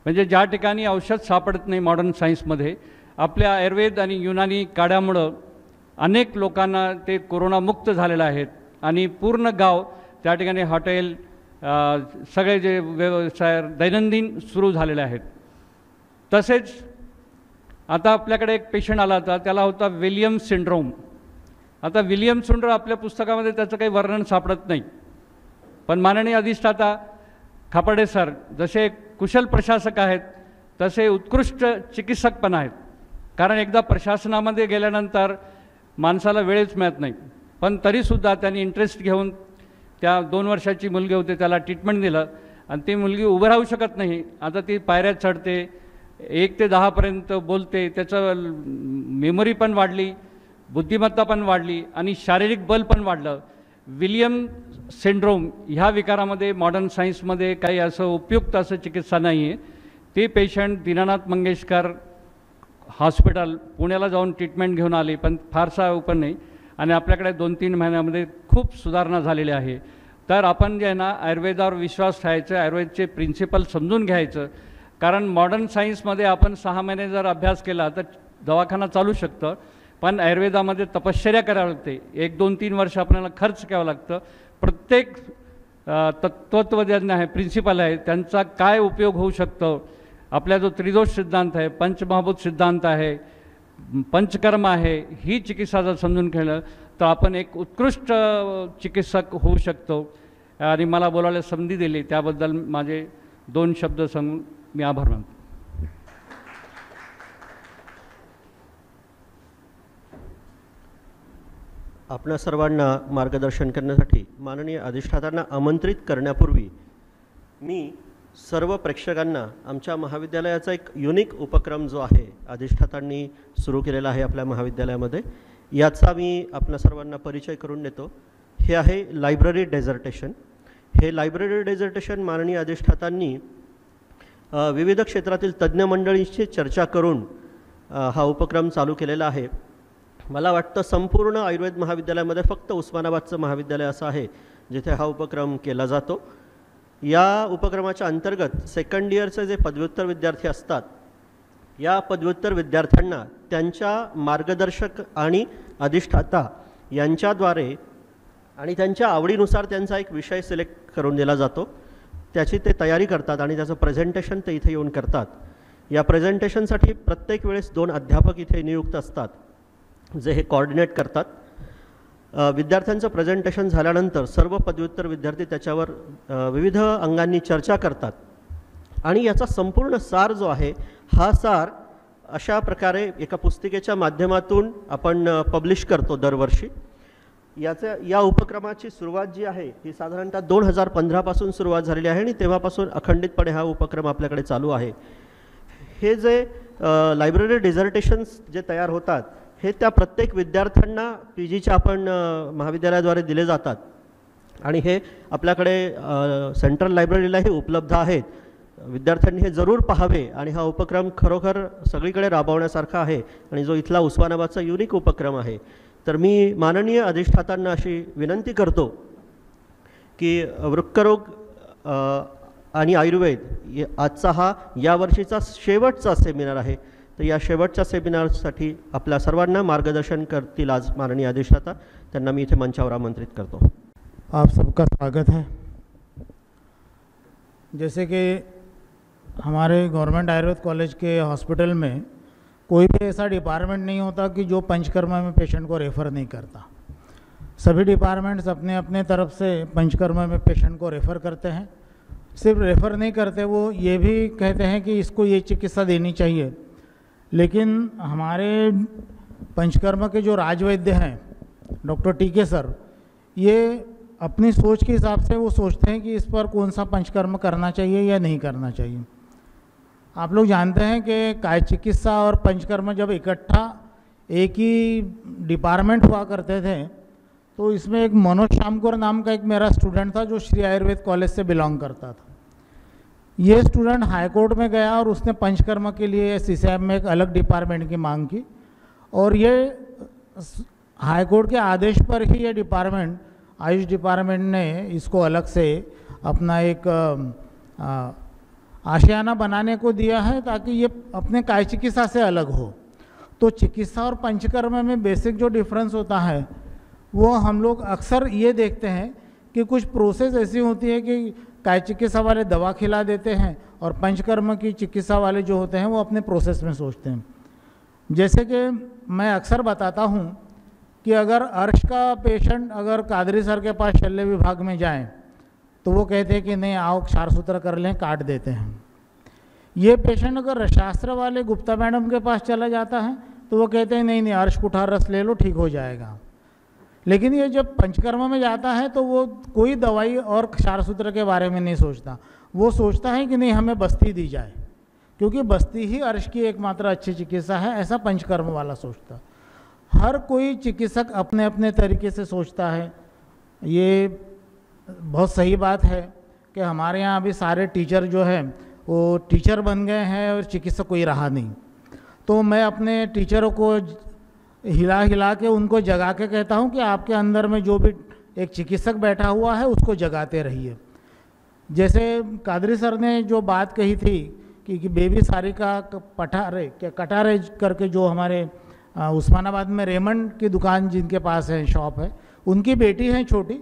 म्हणजे ज्या ठिकाणी औषध सापडत नाही मॉडर्न सायन्समध्ये, आपल्या आयुर्वेद आणि युनानी काढ्यामुळं अनेक लोकांना ते कोरोनामुक्त झालेलं आहेत. आणि पूर्ण गाव त्या ठिकाणी हॉटेल, सगळे जे व्यवसाय दैनंदिन सुरू झालेले आहेत. तसेच आता आपल्याकडे एक पेशंट आला होता, त्याला होता विलियम्स सिंड्रोम. आता विलियम्स सिंड्रोम आपल्या पुस्तकामध्ये त्याचं काही वर्णन सापडत नाही, पण माननीय अधिष्ठाता खापर्डे सर जसे कुशल प्रशासक आहेत तसे उत्कृष्ट चिकित्सक पण आहेत. कारण एकदा प्रशासनामध्ये गेल्यानंतर माणसाला वेळच मिळत नाही, पण तरीसुद्धा त्यांनी इंटरेस्ट घेऊन त्या 2 वर्षाची मुलगी होती त्याला ट्रीटमेंट दिलं. आणि ती मुलगी उभं राहू शकत नाही, आता ती पायऱ्या चढते, 1 ते 10पर्यंत बोलते, त्याचं मेमरी पण वाढली, बुद्धिमत्ता पण वाढली आणि शारीरिक बल पण वाढलं. विलियम सिंड्रोम ह्या विकारामध्ये मॉडर्न सायन्समध्ये काही असं उपयुक्त असं चिकित्सा नाही आहे. ते पेशंट दीनानाथ मंगेशकर हॉस्पिटल पुण्याला जाऊन ट्रीटमेंट घेऊन आले, पण फारसा ओपन नाही. आणि आपल्याकडे 2-3 महिन्यामध्ये खूप सुधारणा झालेली आहे. तर आपण जे आहे ना, आयुर्वेदावर विश्वास ठेवायचं, आयुर्वेदचे प्रिन्सिपल समजून घ्यायचं. कारण मॉडर्न सायन्समध्ये आपण 6 महिने जर अभ्यास केला तर दवाखाना चालू शकतं, पण आयुर्वेदामध्ये तपश्चर्या करावी लागते. 1-2-3 वर्ष आपल्याला खर्च करावं लागतं. प्रत्येक तत्त्वज्ञ आहे, प्रिन्सिपल आहे, त्यांचा काय उपयोग होऊ शकतो. आपला जो त्रिदोष सिद्धांत आहे, पंचमहाभूत सिद्धांत आहे, पंचकर्म आहे, ही चिकित्सा जर समजून घेतलं तर आपण एक उत्कृष्ट चिकित्सक होऊ शकतो. आणि मला बोलायला संधी दिली त्याबद्दल माझे 2 शब्द सांगून मी आभार मानतो. आपणा सर्वांना मार्गदर्शन करण्यासाठी माननीय अधिष्ठातांना आमंत्रित करण्यापूर्वी मी सर्व प्रेक्षकांना आमच्या महाविद्यालयाचा एक युनिक उपक्रम जो आहे अधिष्ठातांनी सुरू केलेला आहे आपल्या महाविद्यालयामध्ये, याचा मी आपल्या सर्वांना परिचय करून देतो. हे आहे लायब्ररी डेझर्टेशन. हे लायब्ररी डेझर्टेशन माननीय अधिष्ठातांनी विविध क्षेत्रातील तज्ज्ञ मंडळींशी चर्चा करून हा उपक्रम चालू केलेला आहे. मला वाटतं संपूर्ण आयुर्वेद महाविद्यालयामध्ये फक्त उस्मानाबादचं महाविद्यालय असं आहे जिथे हा उपक्रम केला जातो. या उपक्रमाच्या अंतर्गत सेकंड इयरचे जे पदव्युत्तर विद्यार्थी असतात, या पदव्युत्तर विद्यार्थ्यांना त्यांच्या मार्गदर्शक आणि अधिष्ठाता यांच्याद्वारे आणि त्यांच्या आवडीनुसार त्यांचा एक विषय सिलेक्ट करून दिला जातो. त्याची ते तयारी करतात आणि त्याचं प्रेझेंटेशन ते इथे येऊन करतात. या प्रेझेंटेशनसाठी प्रत्येक वेळेस 2 अध्यापक इथे नियुक्त असतात जे हे कोऑर्डिनेट करतात. विद्यार्थ्यांचं प्रेझेंटेशन झाल्यानंतर सर्व पदव्युत्तर विद्यार्थी त्याच्यावर विविध अंगांनी चर्चा करतात आणि याचा संपूर्ण सार जो आहे हा सार अशा प्रकारे एका पुस्तिकेच्या माध्यमातून आपण पब्लिश करतो दरवर्षी. या उपक्रमाची सुरुवात जी आहे ही साधारणतः 2015 पासून सुरुवात झालेली आहे आणि तेव्हापासून अखंडितपणे हा उपक्रम आपल्याकडे चालू आहे. हे जे लायब्ररी डिझर्टेशन्स जे तयार होतात हे त्या प्रत्येक विद्यार्थ्यांना PGच्या आपण महाविद्यालयाद्वारे दिले जातात आणि हे आपल्याकडे सेंट्रल लायब्ररीलाही उपलब्ध आहेत. विद्यार्थ्यांनी हे जरूर पाहावे आणि हा उपक्रम खरोखर सगळीकडे राबवण्यासारखा आहे आणि जो इथला उस्मानाबादचा युनिक उपक्रम आहे. तर मी माननीय अधिष्ठातांना अशी विनंती करतो की वृक्करोग आणि आयुर्वेद आजचा हा यावर्षीचा शेवटचा सेमिनार आहे. तर या शेवटच्या सेमिनारसाठी आपल्या सर्वांना मार्गदर्शन करतील आज माननीय अधिष्ठाता. त्यांना मी इथे मंचावर आमंत्रित करतो. आप सबका स्वागत है. जैसे कि हमारे गवर्नमेंट आयुर्वेद कॉलेज के हॉस्पिटल में कोई भी ऐसा डिपार्टमेंट नहीं होता कि जो पंचकर्मा में पेशेंट को रेफ़र नहीं करता. सभी डिपार्टमेंट्स अपने अपने तरफ से पंचकर्मा में पेशेंट को रेफ़र करते हैं. सिर्फ रेफ़र नहीं करते, वो ये भी कहते हैं कि इसको ये चिकित्सा देनी चाहिए. लेकिन हमारे पंचकर्मा के जो राजवैद्य हैं डॉक्टर टीके सर, ये अपनी सोच के हिसाब से वो सोचते हैं कि इस पर कौन सा पंचकर्म करना चाहिए या नहीं करना चाहिए. आप लोग जानते हैं कि काय चिकित्सा और पंचकर्म जब इकट्ठा एक ही डिपार्टमेंट हुआ करते थे तो इसमें एक मनोज शामकोर नाम का एक मेरा स्टूडेंट था जो श्री आयुर्वेद कॉलेज से बिलोंग करता था. ये स्टूडेंट हाई कोर्ट में गया और उसने पंचकर्म के लिए CCIM में एक अलग डिपार्टमेंट की मांग की और ये हाई कोर्ट के आदेश पर ही ये डिपार्टमेंट, आयुष डिपार्टमेंट ने इसको अलग से अपना एक आशियाना बनाने को दिया है ताकि ये अपने काय चिकित्सा से अलग हो. तो चिकित्सा और पंचकर्म में बेसिक जो डिफरेंस होता है वो हम लोग अक्सर ये देखते हैं कि कुछ प्रोसेस ऐसी होती है कि काय चिकित्सा वाले दवा खिला देते हैं और पंचकर्म की चिकित्सा वाले जो होते हैं वो अपने प्रोसेस में सोचते हैं. जैसे कि मैं अक्सर बताता हूँ कि अगर अर्श का पेशेंट अगर कादरी सर के पास शल्य विभाग में जाएं तो वो कहते हैं कि नहीं आओ क्षारसूत्र कर लें, काट देते हैं. ये पेशेंट अगर रसशास्त्र वाले गुप्ता मैडम के पास चला जाता है तो वो कहते हैं नहीं नहीं अर्श कुठार रस ले लो ठीक हो जाएगा. लेकिन ये जब पंचकर्म में जाता है तो वो कोई दवाई और क्षारसूत्र के बारे में नहीं सोचता. वो सोचता है कि नहीं हमें बस्ती दी जाए क्योंकि बस्ती ही अर्श की एकमात्र अच्छी चिकित्सा है, ऐसा पंचकर्म वाला सोचता. हर कोई चिकित्सक अपने अपने तरीके से सोचता है. ये बहुत सही बात है कि हमारे यहाँ अभी सारे टीचर जो है वो टीचर बन गए हैं और चिकित्सक कोई रहा नहीं. तो मैं अपने टीचरों को हिला हिला के उनको जगा के कहता हूँ कि आपके अंदर में जो भी एक चिकित्सक बैठा हुआ है उसको जगाते रहिए. जैसे कादरी सर ने जो बात कही थी कि बेबी सारिका कटारे करके जो हमारे उस्मानाबाद में रेमंड की दुकान जिनके पास है, शॉप है, उनकी बेटी है छोटी,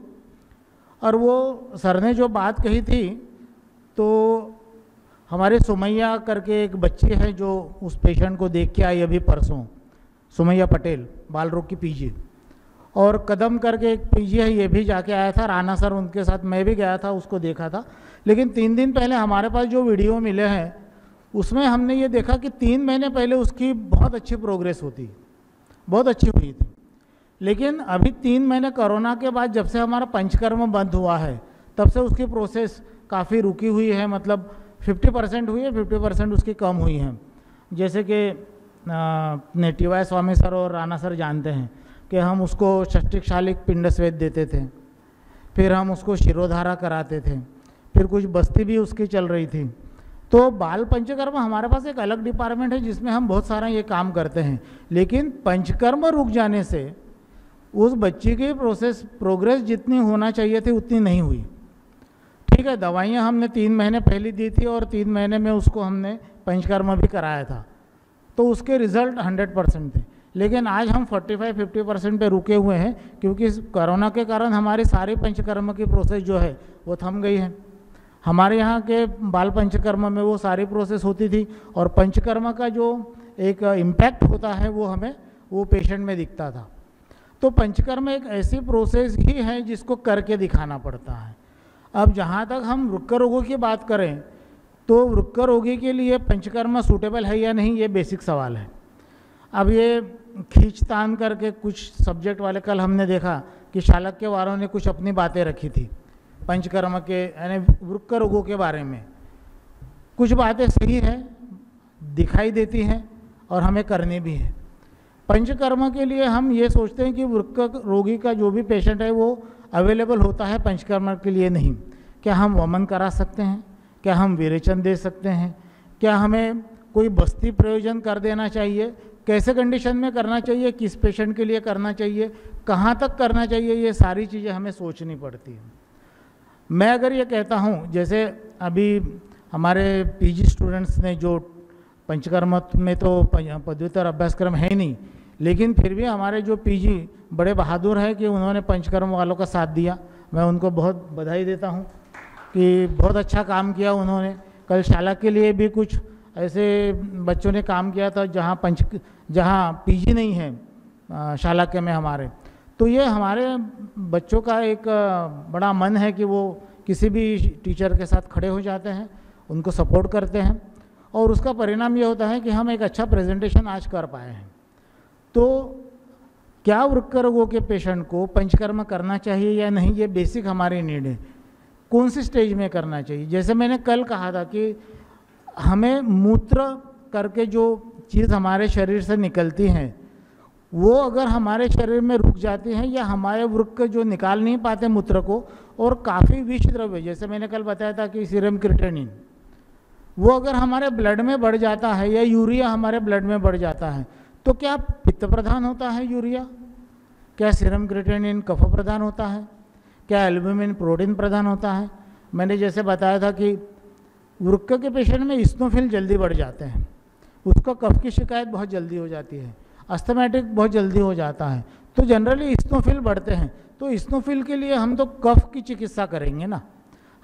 और वो सर ने जो बात कही थी तो हमारे सुमैया करके एक बच्ची है जो उस पेशेंट को देख के आई अभी परसों, सुमैया पटेल, बाल रोग की PG, और कदम करके एक PG है ये भी जाके आया था. राणा सर उनके साथ, मैं भी गया था, उसको देखा था. लेकिन 3 दिन पहले हमारे पास जो वीडियो मिले हैं उसमें हमने ये देखा कि 3 महीने पहले उसकी बहुत अच्छी प्रोग्रेस होती, बहुत अच्छी हुई थी. लेकिन अभी 3 महीने कोरोना के बाद जब से हमारा पंचकर्म बंद हुआ है तब से उसकी प्रोसेस काफ़ी रुकी हुई है. मतलब 50% हुई है, 50% उसकी कम हुई है. जैसे कि अपने TY स्वामी सर और राणा सर जानते हैं कि हम उसको षष्टिक शालिक पिंड स्वेद देते थे फिर हम उसको शिरोधारा कराते थे, फिर कुछ बस्ती भी उसकी चल रही थी। तो बाल पंचकर्म हमारे पास एक अलग डिपार्टमेंट है जिसमें हम बहुत सारा ये काम करते हैं, लेकिन पंचकर्म रुक जाने से उस बच्ची की प्रोग्रेस जितनी होना चाहिए थी उतनी नहीं हुई। ठीक है, दवाइयाँ हमने 3 महीने पहले दी थी और 3 महीने में उसको हमने पंचकर्म भी कराया था, तो उसके रिजल्ट 100% थे। लेकिन आज हम 45-50% पे रुके हुए हैं, क्योंकि इस कोरोना के कारण हमारी सारी पंचकर्म की प्रोसेस जो है वो थम गई है। हमारे यहाँ के बाल पंचकर्म में वो सारी प्रोसेस होती थी और पंचकर्म का जो एक इम्पैक्ट होता है वो हमें वो पेशेंट में दिखता था। तो पंचकर्म एक ऐसी प्रोसेस ही है जिसको करके दिखाना पड़ता है। अब जहाँ तक हम वृक्क रोगों की बात करें तो वृक्क रोगी के लिए पंचकर्म सूटेबल है या नहीं, ये बेसिक सवाल है। अब ये खींचतान करके कुछ सब्जेक्ट वाले, कल हमने देखा कि शालक्य वालों ने कुछ अपनी बातें रखी थी पंचकर्म के यानी वृक्क रोगों के बारे में। कुछ बातें सही है, दिखाई देती हैं और हमें करनी भी है। पंचकर्म के लिए हम ये सोचते हैं कि वृक्क रोगी का जो भी पेशेंट है वो अवेलेबल होता है, पंचकर्म के लिए नहीं। क्या हम वमन करा सकते हैं? क्या हम विरेचन दे सकते हैं? क्या हमें कोई बस्ती प्रयोजन कर देना चाहिए? कैसे कंडीशन में करना चाहिए? किस पेशेंट के लिए करना चाहिए? कहाँ तक करना चाहिए? ये सारी चीज़ें हमें सोचनी पड़ती हैं। मैं अगर ये कहता हूँ, जैसे अभी हमारे पीजी स्टूडेंट्स ने जो पंचकर्म में तो पदव्युत्तर अभ्यासक्रम है नहीं, लेकिन फिर भी हमारे जो पीजी बड़े बहादुर हैं कि उन्होंने पंचकर्म वालों का साथ दिया। मैं उनको बहुत बधाई देता हूँ कि बहुत अच्छा काम किया उन्होंने। कल शाला के लिए भी कुछ ऐसे बच्चों ने काम किया था जहाँ पीजी नहीं है शाला के में हमारे। तो ये हमारे बच्चों का एक बड़ा मन है कि वो किसी भी टीचर के साथ खड़े हो जाते हैं, उनको सपोर्ट करते हैं और उसका परिणाम ये होता है कि हम एक अच्छा प्रेजेंटेशन आज कर पाए हैं। तो क्या वृक्क रोगों के पेशेंट को पंचकर्म करना चाहिए या नहीं, ये बेसिक हमारी नीड है। कौन सी स्टेज में करना चाहिए? जैसे मैंने कल कहा था कि हमें मूत्र करके जो चीज़ हमारे शरीर से निकलती हैं वो अगर हमारे शरीर में रुक जाती हैं या हमारे वृक्क जो निकाल नहीं पाते मूत्र को, और काफ़ी विष द्रव्य जैसे मैंने कल बताया था कि सीरम क्रिएटिनिन वो अगर हमारे ब्लड में बढ़ जाता है या यूरिया हमारे ब्लड में बढ़ जाता है, तो क्या पित्त प्रधान होता है यूरिया? क्या सीरम क्रिएटिनिन कफ प्रधान होता है? क्या एल्ब्यूमिन प्रोटीन प्रधान होता है? मैंने जैसे बताया था कि वृक्क के पेशेंट में इस्नोफिल जल्दी बढ़ जाते हैं, उसको कफ की शिकायत बहुत जल्दी हो जाती है, अस्थमैटिक बहुत जल्दी हो जाता है। तो जनरली इस्नोफिल बढ़ते हैं, तो इस्नोफिल के लिए हम तो कफ की चिकित्सा करेंगे ना।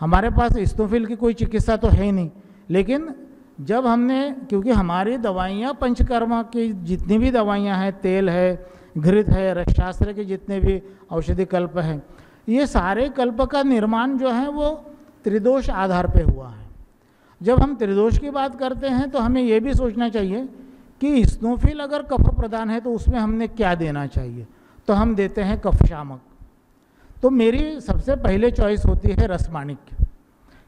हमारे पास इस्नोफिल की कोई चिकित्सा तो है नहीं। लेकिन जब हमने, क्योंकि हमारी दवाइयाँ पंचकर्म की जितनी भी दवाइयाँ हैं, तेल है, घृत है, रसशास्त्र के जितने भी औषधि कल्प हैं, ये सारे कल्प का निर्माण जो है वो त्रिदोष आधार पे हुआ है। जब हम त्रिदोष की बात करते हैं तो हमें ये भी सोचना चाहिए कि इस्नोफिल अगर कफ प्रदान है तो उसमें हमने क्या देना चाहिए, तो हम देते हैं कफ शामक। तो मेरी सबसे पहले चॉइस होती है रसमाणिक्य।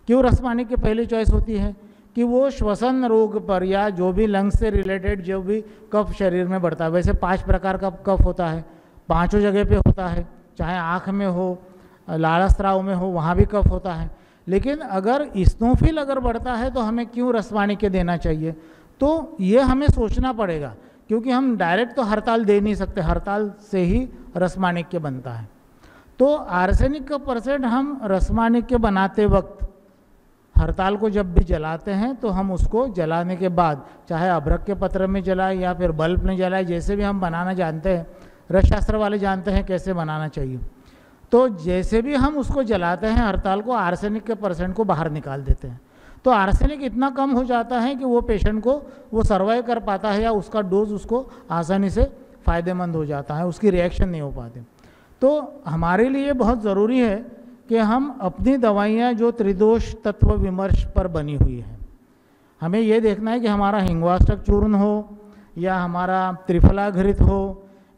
क्यों रसमाणिक्य पहली चॉइस होती है? कि वो श्वसन रोग पर या जो भी लंग्स से रिलेटेड जो भी कफ शरीर में बढ़ता है, वैसे 5 प्रकार का कफ होता है, 5 जगह पे होता है, चाहे आँख में हो, लालास्त्राव में हो, वहाँ भी कफ होता है। लेकिन अगर इस्नोफिल अगर बढ़ता है तो हमें क्यों रसमाणिक्य देना चाहिए? तो ये हमें सोचना पड़ेगा, क्योंकि हम डायरेक्ट तो हड़ताल दे नहीं सकते, हड़ताल से ही रसमाणिक्य बनता है। तो आर्सेनिक का परसेंट हम रसमाणिक्य बनाते वक्त हड़ताल को जब भी जलाते हैं तो हम उसको जलाने के बाद चाहे अभ्रक के पत्र में जलाए या फिर बल्ब में जलाए, जैसे भी हम बनाना जानते हैं, रसशास्त्र वाले जानते हैं कैसे बनाना चाहिए। तो जैसे भी हम उसको जलाते हैं हड़ताल को, आर्सेनिक के परसेंट को बाहर निकाल देते हैं। तो आर्सेनिक इतना कम हो जाता है कि वो पेशेंट को वो सर्वाइव कर पाता है या उसका डोज उसको आसानी से फ़ायदेमंद हो जाता है, उसकी रिएक्शन नहीं हो पाती। तो हमारे लिए बहुत ज़रूरी है कि हम अपनी दवाइयाँ जो त्रिदोष तत्व विमर्श पर बनी हुई है, हमें ये देखना है कि हमारा हिंगवाष्टक चूर्ण हो या हमारा त्रिफला घृत हो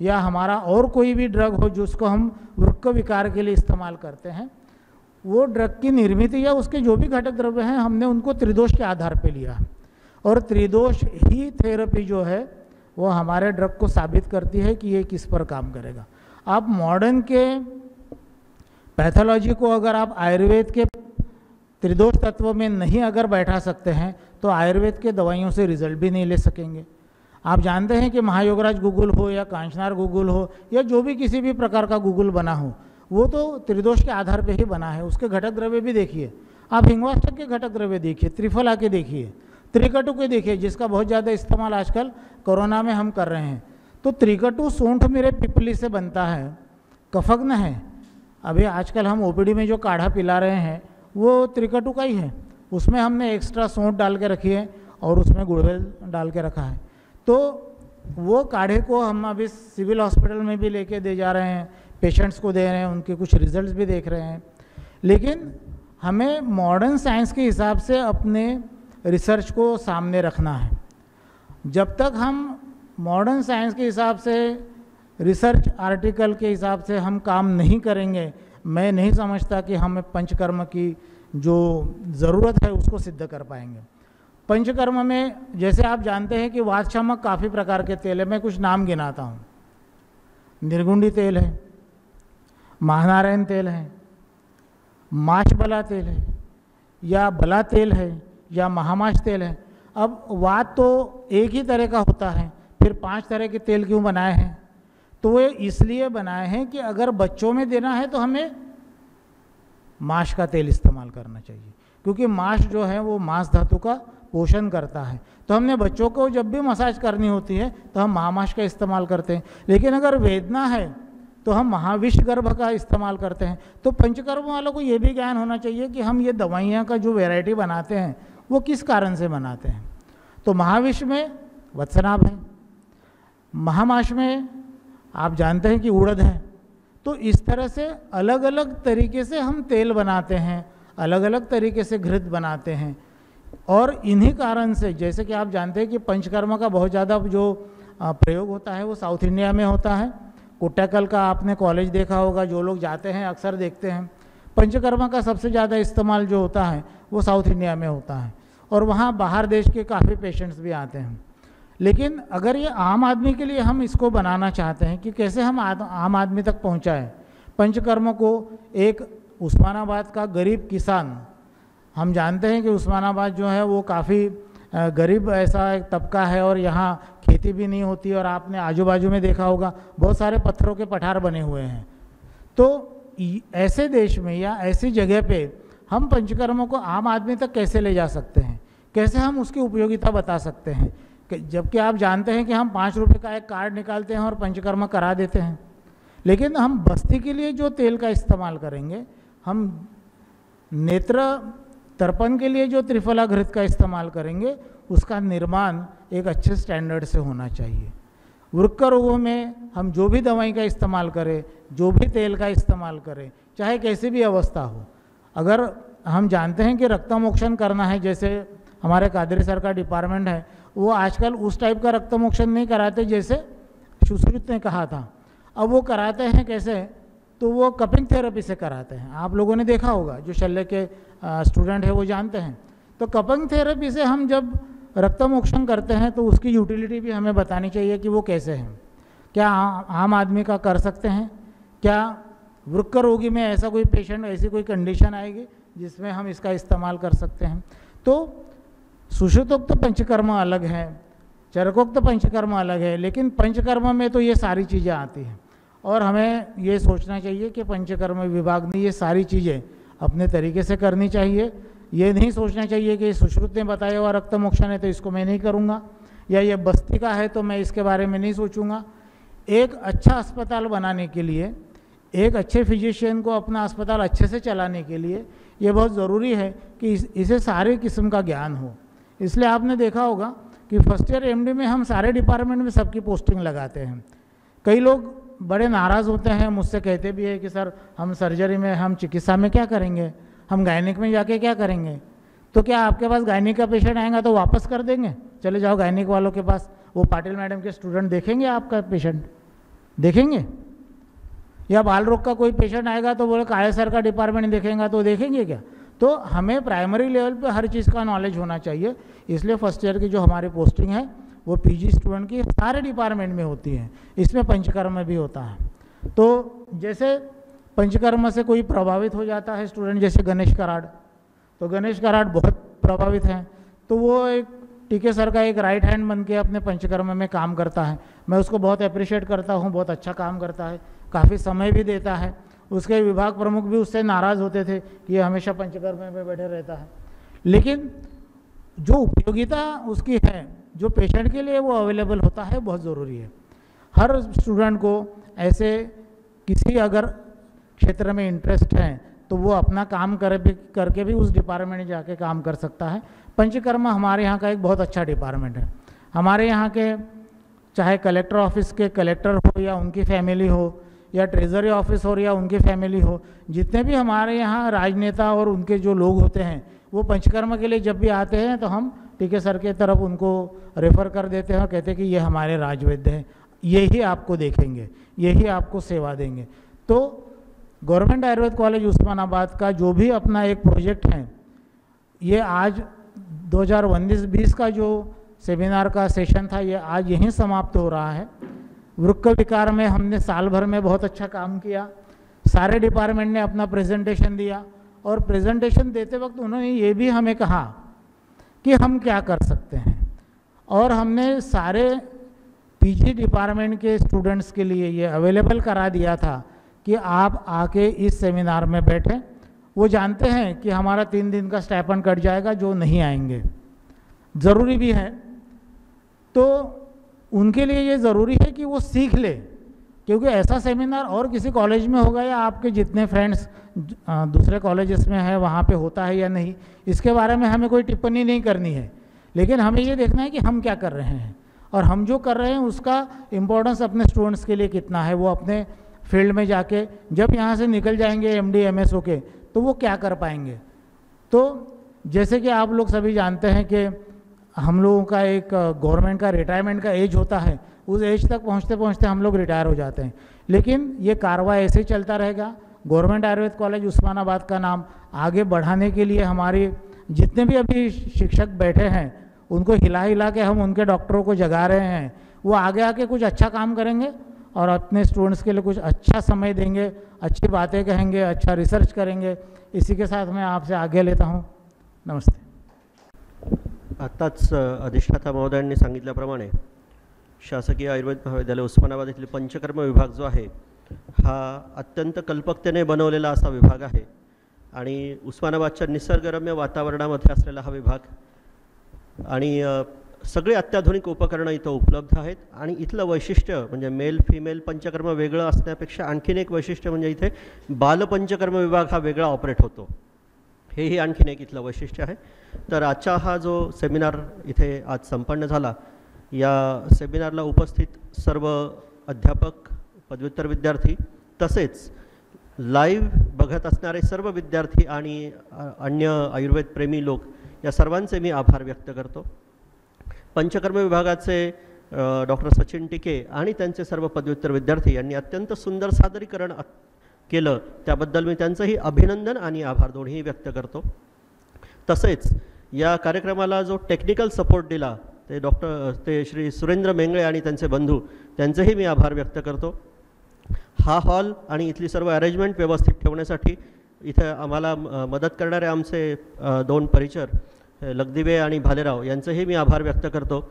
या हमारा और कोई भी ड्रग हो जिसको हम वृक्क विकार के लिए इस्तेमाल करते हैं, वो ड्रग की निर्मित या उसके जो भी घटक द्रव्य हैं हमने उनको त्रिदोष के आधार पे लिया। और त्रिदोष ही थेरेपी जो है वो हमारे ड्रग को साबित करती है कि ये किस पर काम करेगा। आप मॉडर्न के पैथोलॉजी को अगर आप आयुर्वेद के त्रिदोष तत्व में नहीं अगर बैठा सकते हैं तो आयुर्वेद के दवाइयों से रिजल्ट भी नहीं ले सकेंगे। आप जानते हैं कि महायोगराज गूगल हो या कांचनार गूगल हो या जो भी किसी भी प्रकार का गूगल बना हो, वो तो त्रिदोष के आधार पे ही बना है। उसके घटक द्रव्य भी देखिए, आप हिंगवाष्टक के घटक द्रव्य देखिए, त्रिफला के देखिए, त्रिकटु के देखिए, जिसका बहुत ज़्यादा इस्तेमाल आजकल कोरोना में हम कर रहे हैं। तो त्रिकटु सूंठ मेरे पिपली से बनता है, कफग्न है। अभी आजकल हम ओपीडी में जो काढ़ा पिला रहे हैं वो त्रिकटु का ही है, उसमें हमने एक्स्ट्रा सौंठ डाल के रखी है और उसमें गुड़वेल डाल के रखा है। तो वो काढ़े को हम अभी सिविल हॉस्पिटल में भी लेके दे जा रहे हैं, पेशेंट्स को दे रहे हैं, उनके कुछ रिजल्ट्स भी देख रहे हैं। लेकिन हमें मॉडर्न साइंस के हिसाब से अपने रिसर्च को सामने रखना है। जब तक हम मॉडर्न साइंस के हिसाब से रिसर्च आर्टिकल के हिसाब से हम काम नहीं करेंगे, मैं नहीं समझता कि हमें पंचकर्म की जो ज़रूरत है उसको सिद्ध कर पाएंगे। पंचकर्म में जैसे आप जानते हैं कि वातशामक काफ़ी प्रकार के तेल है, मैं कुछ नाम गिनाता हूँ। निर्गुंडी तेल है, महानारायण तेल है, माशबला तेल है, या बला तेल है, या महामाश तेल है। अब वात तो एक ही तरह का होता है, फिर 5 तरह के तेल क्यों बनाए हैं? तो वो इसलिए बनाए हैं कि अगर बच्चों में देना है तो हमें माश का तेल इस्तेमाल करना चाहिए, क्योंकि माश जो है वो मांस धातु का पोषण करता है। तो हमने बच्चों को जब भी मसाज करनी होती है तो हम महामाश का इस्तेमाल करते हैं। लेकिन अगर वेदना है तो हम महाविष गर्भ का इस्तेमाल करते हैं। तो पंचकर्म वालों को ये भी ज्ञान होना चाहिए कि हम ये दवाइयाँ का जो वैरायटी बनाते हैं वो किस कारण से बनाते हैं। तो महाविष में वत्सनाभ है, महामाश में आप जानते हैं कि उड़द है। तो इस तरह से अलग अलग तरीके से हम तेल बनाते हैं, अलग अलग तरीके से घृत बनाते हैं। और इन्हीं कारण से, जैसे कि आप जानते हैं कि पंचकर्म का बहुत ज़्यादा जो प्रयोग होता है वो साउथ इंडिया में होता है। कोट्टाकल का आपने कॉलेज देखा होगा, जो लोग जाते हैं अक्सर देखते हैं। पंचकर्म का सबसे ज़्यादा इस्तेमाल जो होता है वो साउथ इंडिया में होता है, और वहाँ बाहर देश के काफ़ी पेशेंट्स भी आते हैं। लेकिन अगर ये आम आदमी के लिए हम इसको बनाना चाहते हैं कि कैसे हम आम आदमी तक पहुँचाएँ पंचकर्म को। एक उस्मानाबाद का गरीब किसान, हम जानते हैं कि उस्मानाबाद जो है वो काफ़ी गरीब ऐसा एक तबका है और यहाँ खेती भी नहीं होती, और आपने आजू बाजू में देखा होगा बहुत सारे पत्थरों के पठार बने हुए हैं। तो ऐसे देश में या ऐसी जगह पे हम पंचकर्म को आम आदमी तक कैसे ले जा सकते हैं, कैसे हम उसकी उपयोगिता बता सकते हैं, जबकि आप जानते हैं कि हम 5 रुपये का एक कार्ड निकालते हैं और पंचकर्म करा देते हैं। लेकिन हम बस्ती के लिए जो तेल का इस्तेमाल करेंगे, हम नेत्र तर्पण के लिए जो त्रिफला घृत का इस्तेमाल करेंगे, उसका निर्माण एक अच्छे स्टैंडर्ड से होना चाहिए। वृक्क रोगों में हम जो भी दवाई का इस्तेमाल करें, जो भी तेल का इस्तेमाल करें, चाहे कैसी भी अवस्था हो, अगर हम जानते हैं कि रक्तमोक्षण करना है, जैसे हमारे कादरी सर का डिपार्टमेंट है, वो आजकल उस टाइप का रक्तमोक्षण नहीं कराते जैसे सुश्रुत ने कहा था। अब वो कराते हैं कैसे, तो वो कपिंग थेरेपी से कराते हैं। आप लोगों ने देखा होगा, जो शल्य के स्टूडेंट है वो जानते हैं। तो कपिंग थेरेपी से हम जब रक्तमोक्षण करते हैं तो उसकी यूटिलिटी भी हमें बतानी चाहिए कि वो कैसे हैं। क्या आम आदमी का कर सकते हैं? क्या वृक्क रोगी में ऐसा कोई पेशेंट, ऐसी कोई कंडीशन आएगी जिसमें हम इसका इस्तेमाल कर सकते हैं? तो सुश्रुतोक्त पंचकर्म अलग है, चरकोक्त पंचकर्म अलग है, लेकिन पंचकर्म में तो ये सारी चीज़ें आती हैं। और हमें ये सोचना चाहिए कि पंचकर्म विभाग ने ये सारी चीज़ें अपने तरीके से करनी चाहिए। ये नहीं सोचना चाहिए कि सुश्रुत ने बताया हुआ रक्तमोक्षण है तो इसको मैं नहीं करूँगा, या ये बस्ती का है तो मैं इसके बारे में नहीं सोचूंगा। एक अच्छा अस्पताल बनाने के लिए, एक अच्छे फिजिशियन को अपना अस्पताल अच्छे से चलाने के लिए ये बहुत ज़रूरी है कि इसे सारे किस्म का ज्ञान हो। इसलिए आपने देखा होगा कि फर्स्ट ईयर एमडी में हम सारे डिपार्टमेंट में सबकी पोस्टिंग लगाते हैं। कई लोग बड़े नाराज़ होते हैं, मुझसे कहते भी है कि सर हम सर्जरी में, हम चिकित्सा में क्या करेंगे, हम गायनिक में जाके क्या करेंगे? तो क्या आपके पास गायनिक का पेशेंट आएगा तो वापस कर देंगे, चले जाओ गायनिक वालों के पास, वो पाटिल मैडम के स्टूडेंट देखेंगे आपका पेशेंट? देखेंगे? या बाल रोग का कोई पेशेंट आएगा तो बोले काळे सर का डिपार्टमेंट देखेंगे तो देखेंगे क्या? तो हमें प्राइमरी लेवल पे हर चीज़ का नॉलेज होना चाहिए। इसलिए फर्स्ट ईयर की जो हमारी पोस्टिंग है वो पीजी स्टूडेंट की सारे डिपार्टमेंट में होती है, इसमें पंचकर्म में भी होता है। तो जैसे पंचकर्म से कोई प्रभावित हो जाता है स्टूडेंट, जैसे गणेश कराड़, तो गणेश कराड़ बहुत प्रभावित हैं, तो वो एक टीके सर का एक राइट हैंड बन के अपने पंचकर्म में काम करता है। मैं उसको बहुत अप्रिशिएट करता हूँ, बहुत अच्छा काम करता है, काफ़ी समय भी देता है। उसके विभाग प्रमुख भी उससे नाराज़ होते थे कि ये हमेशा पंचकर्म में बैठे रहता है, लेकिन जो उपयोगिता उसकी है, जो पेशेंट के लिए वो अवेलेबल होता है, बहुत ज़रूरी है। हर स्टूडेंट को ऐसे किसी अगर क्षेत्र में इंटरेस्ट है तो वो अपना काम करके भी उस डिपार्टमेंट में जाके काम कर सकता है। पंचकर्म हमारे यहाँ का एक बहुत अच्छा डिपार्टमेंट है। हमारे यहाँ के चाहे कलेक्टर ऑफिस के कलेक्टर हो या उनकी फैमिली हो, या ट्रेजरी ऑफिस हो या उनकी फैमिली हो, जितने भी हमारे यहाँ राजनेता और उनके जो लोग होते हैं, वो पंचकर्म के लिए जब भी आते हैं तो हम टीके सर के तरफ उनको रेफ़र कर देते हैं और कहते हैं कि ये हमारे राजवैद्य हैं, यही आपको देखेंगे, यही आपको सेवा देंगे। तो गवर्नमेंट आयुर्वेद कॉलेज उस्मानाबाद का जो भी अपना एक प्रोजेक्ट है, ये आज 2019-20 का जो सेमिनार का सेशन था, ये आज यहीं समाप्त हो रहा है। वृक्क विकार में हमने साल भर में बहुत अच्छा काम किया। सारे डिपार्टमेंट ने अपना प्रेजेंटेशन दिया, और प्रेजेंटेशन देते वक्त उन्होंने ये भी हमें कहा कि हम क्या कर सकते हैं, और हमने सारे पीजी डिपार्टमेंट के स्टूडेंट्स के लिए ये अवेलेबल करा दिया था कि आप आके इस सेमिनार में बैठें। वो जानते हैं कि हमारा 3 दिन का स्टाइपेंड कट जाएगा, जो नहीं आएंगे, ज़रूरी भी है, तो उनके लिए ये ज़रूरी है कि वो सीख ले, क्योंकि ऐसा सेमिनार और किसी कॉलेज में होगा या आपके जितने फ्रेंड्स दूसरे कॉलेजेस में है वहाँ पे होता है या नहीं, इसके बारे में हमें कोई टिप्पणी नहीं करनी है, लेकिन हमें ये देखना है कि हम क्या कर रहे हैं, और हम जो कर रहे हैं उसका इम्पोर्टेंस अपने स्टूडेंट्स के लिए कितना है। वो अपने फील्ड में जाके जब यहाँ से निकल जाएंगे MD MS के, तो वो क्या कर पाएंगे। तो जैसे कि आप लोग सभी जानते हैं कि हम लोगों का एक गवर्नमेंट का रिटायरमेंट का एज होता है, उस एज तक पहुँचते पहुँचते हम लोग रिटायर हो जाते हैं, लेकिन ये कारवा ऐसे ही चलता रहेगा। गवर्नमेंट आयुर्वेद कॉलेज उस्मानाबाद का नाम आगे बढ़ाने के लिए हमारी जितने भी अभी शिक्षक बैठे हैं, उनको हिला हिला के हम उनके डॉक्टरों को जगा रहे हैं। वो आगे आके कुछ अच्छा काम करेंगे और अपने स्टूडेंट्स के लिए कुछ अच्छा समय देंगे, अच्छी बातें कहेंगे, अच्छा रिसर्च करेंगे। इसी के साथ मैं आपसे आगे लेता हूँ। नमस्ते। आत्ताच अधिष्ठाता महोदयांनी सांगितल्याप्रमाणे शासकीय आयुर्वेद महाविद्यालय उस्मानाबाद येथील पंचकर्म विभाग जो आहे हा अत्यंत कल्पकतेने बनवलेला असा विभाग आहे, आणि उस्मानाबादच्या निसर्गरम्य वातावरणामध्ये असलेला हा विभाग, आणि सगळे अत्याधुनिक उपकरणं इथं उपलब्ध आहेत। आणि इथलं वैशिष्ट्य म्हणजे मेल फिमेल पंचकर्म वेगळं असण्यापेक्षा आणखीन एक वैशिष्ट्य म्हणजे इथे बालपंचकर्म विभाग हा वेगळा ऑपरेट होतो, हेही आणखीन एक इथलं वैशिष्ट्य आहे। तर आजचा हा जो सेमिनार इथे आज संपन्न झाला, या सेमिनारला उपस्थित सर्व अध्यापक, पदव्युत्तर विद्यार्थी, तसेच लाईव्ह बघत असणारे सर्व विद्यार्थी आणि अन्य आयुर्वेद प्रेमी लोक, या सर्वांचे मी आभार व्यक्त करतो। पंचकर्म विभागाचे डॉक्टर सचिन टिके आणि त्यांचे सर्व पदव्युत्तर विद्यार्थी यांनी अत्यंत सुंदर सादरीकरण केलं, त्याबद्दल मी त्यांचंही अभिनंदन आणि आभार दोन्ही व्यक्त करतो। तसेच या कार्यक्रमाला जो टेक्निकल सपोर्ट दिला ते श्री सुरेंद्र मेंगळे आणि त्यांचे बंधू, त्यांचेही मी आभार व्यक्त करतो। हा हॉल आणि इथली सर्व अरेंजमेंट व्यवस्थित ठेवण्यासाठी इथे आम्हाला मदत करणारे आमचे 2 परिचर लगदिवे आणि भालेराव यांचेही मी आभार व्यक्त करतो।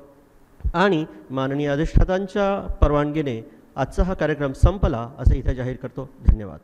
आणि माननीय अधिष्ठातांच्या परवानगीने आजचा हा कार्यक्रम संपला असे इथे जाहीर करतो। धन्यवाद।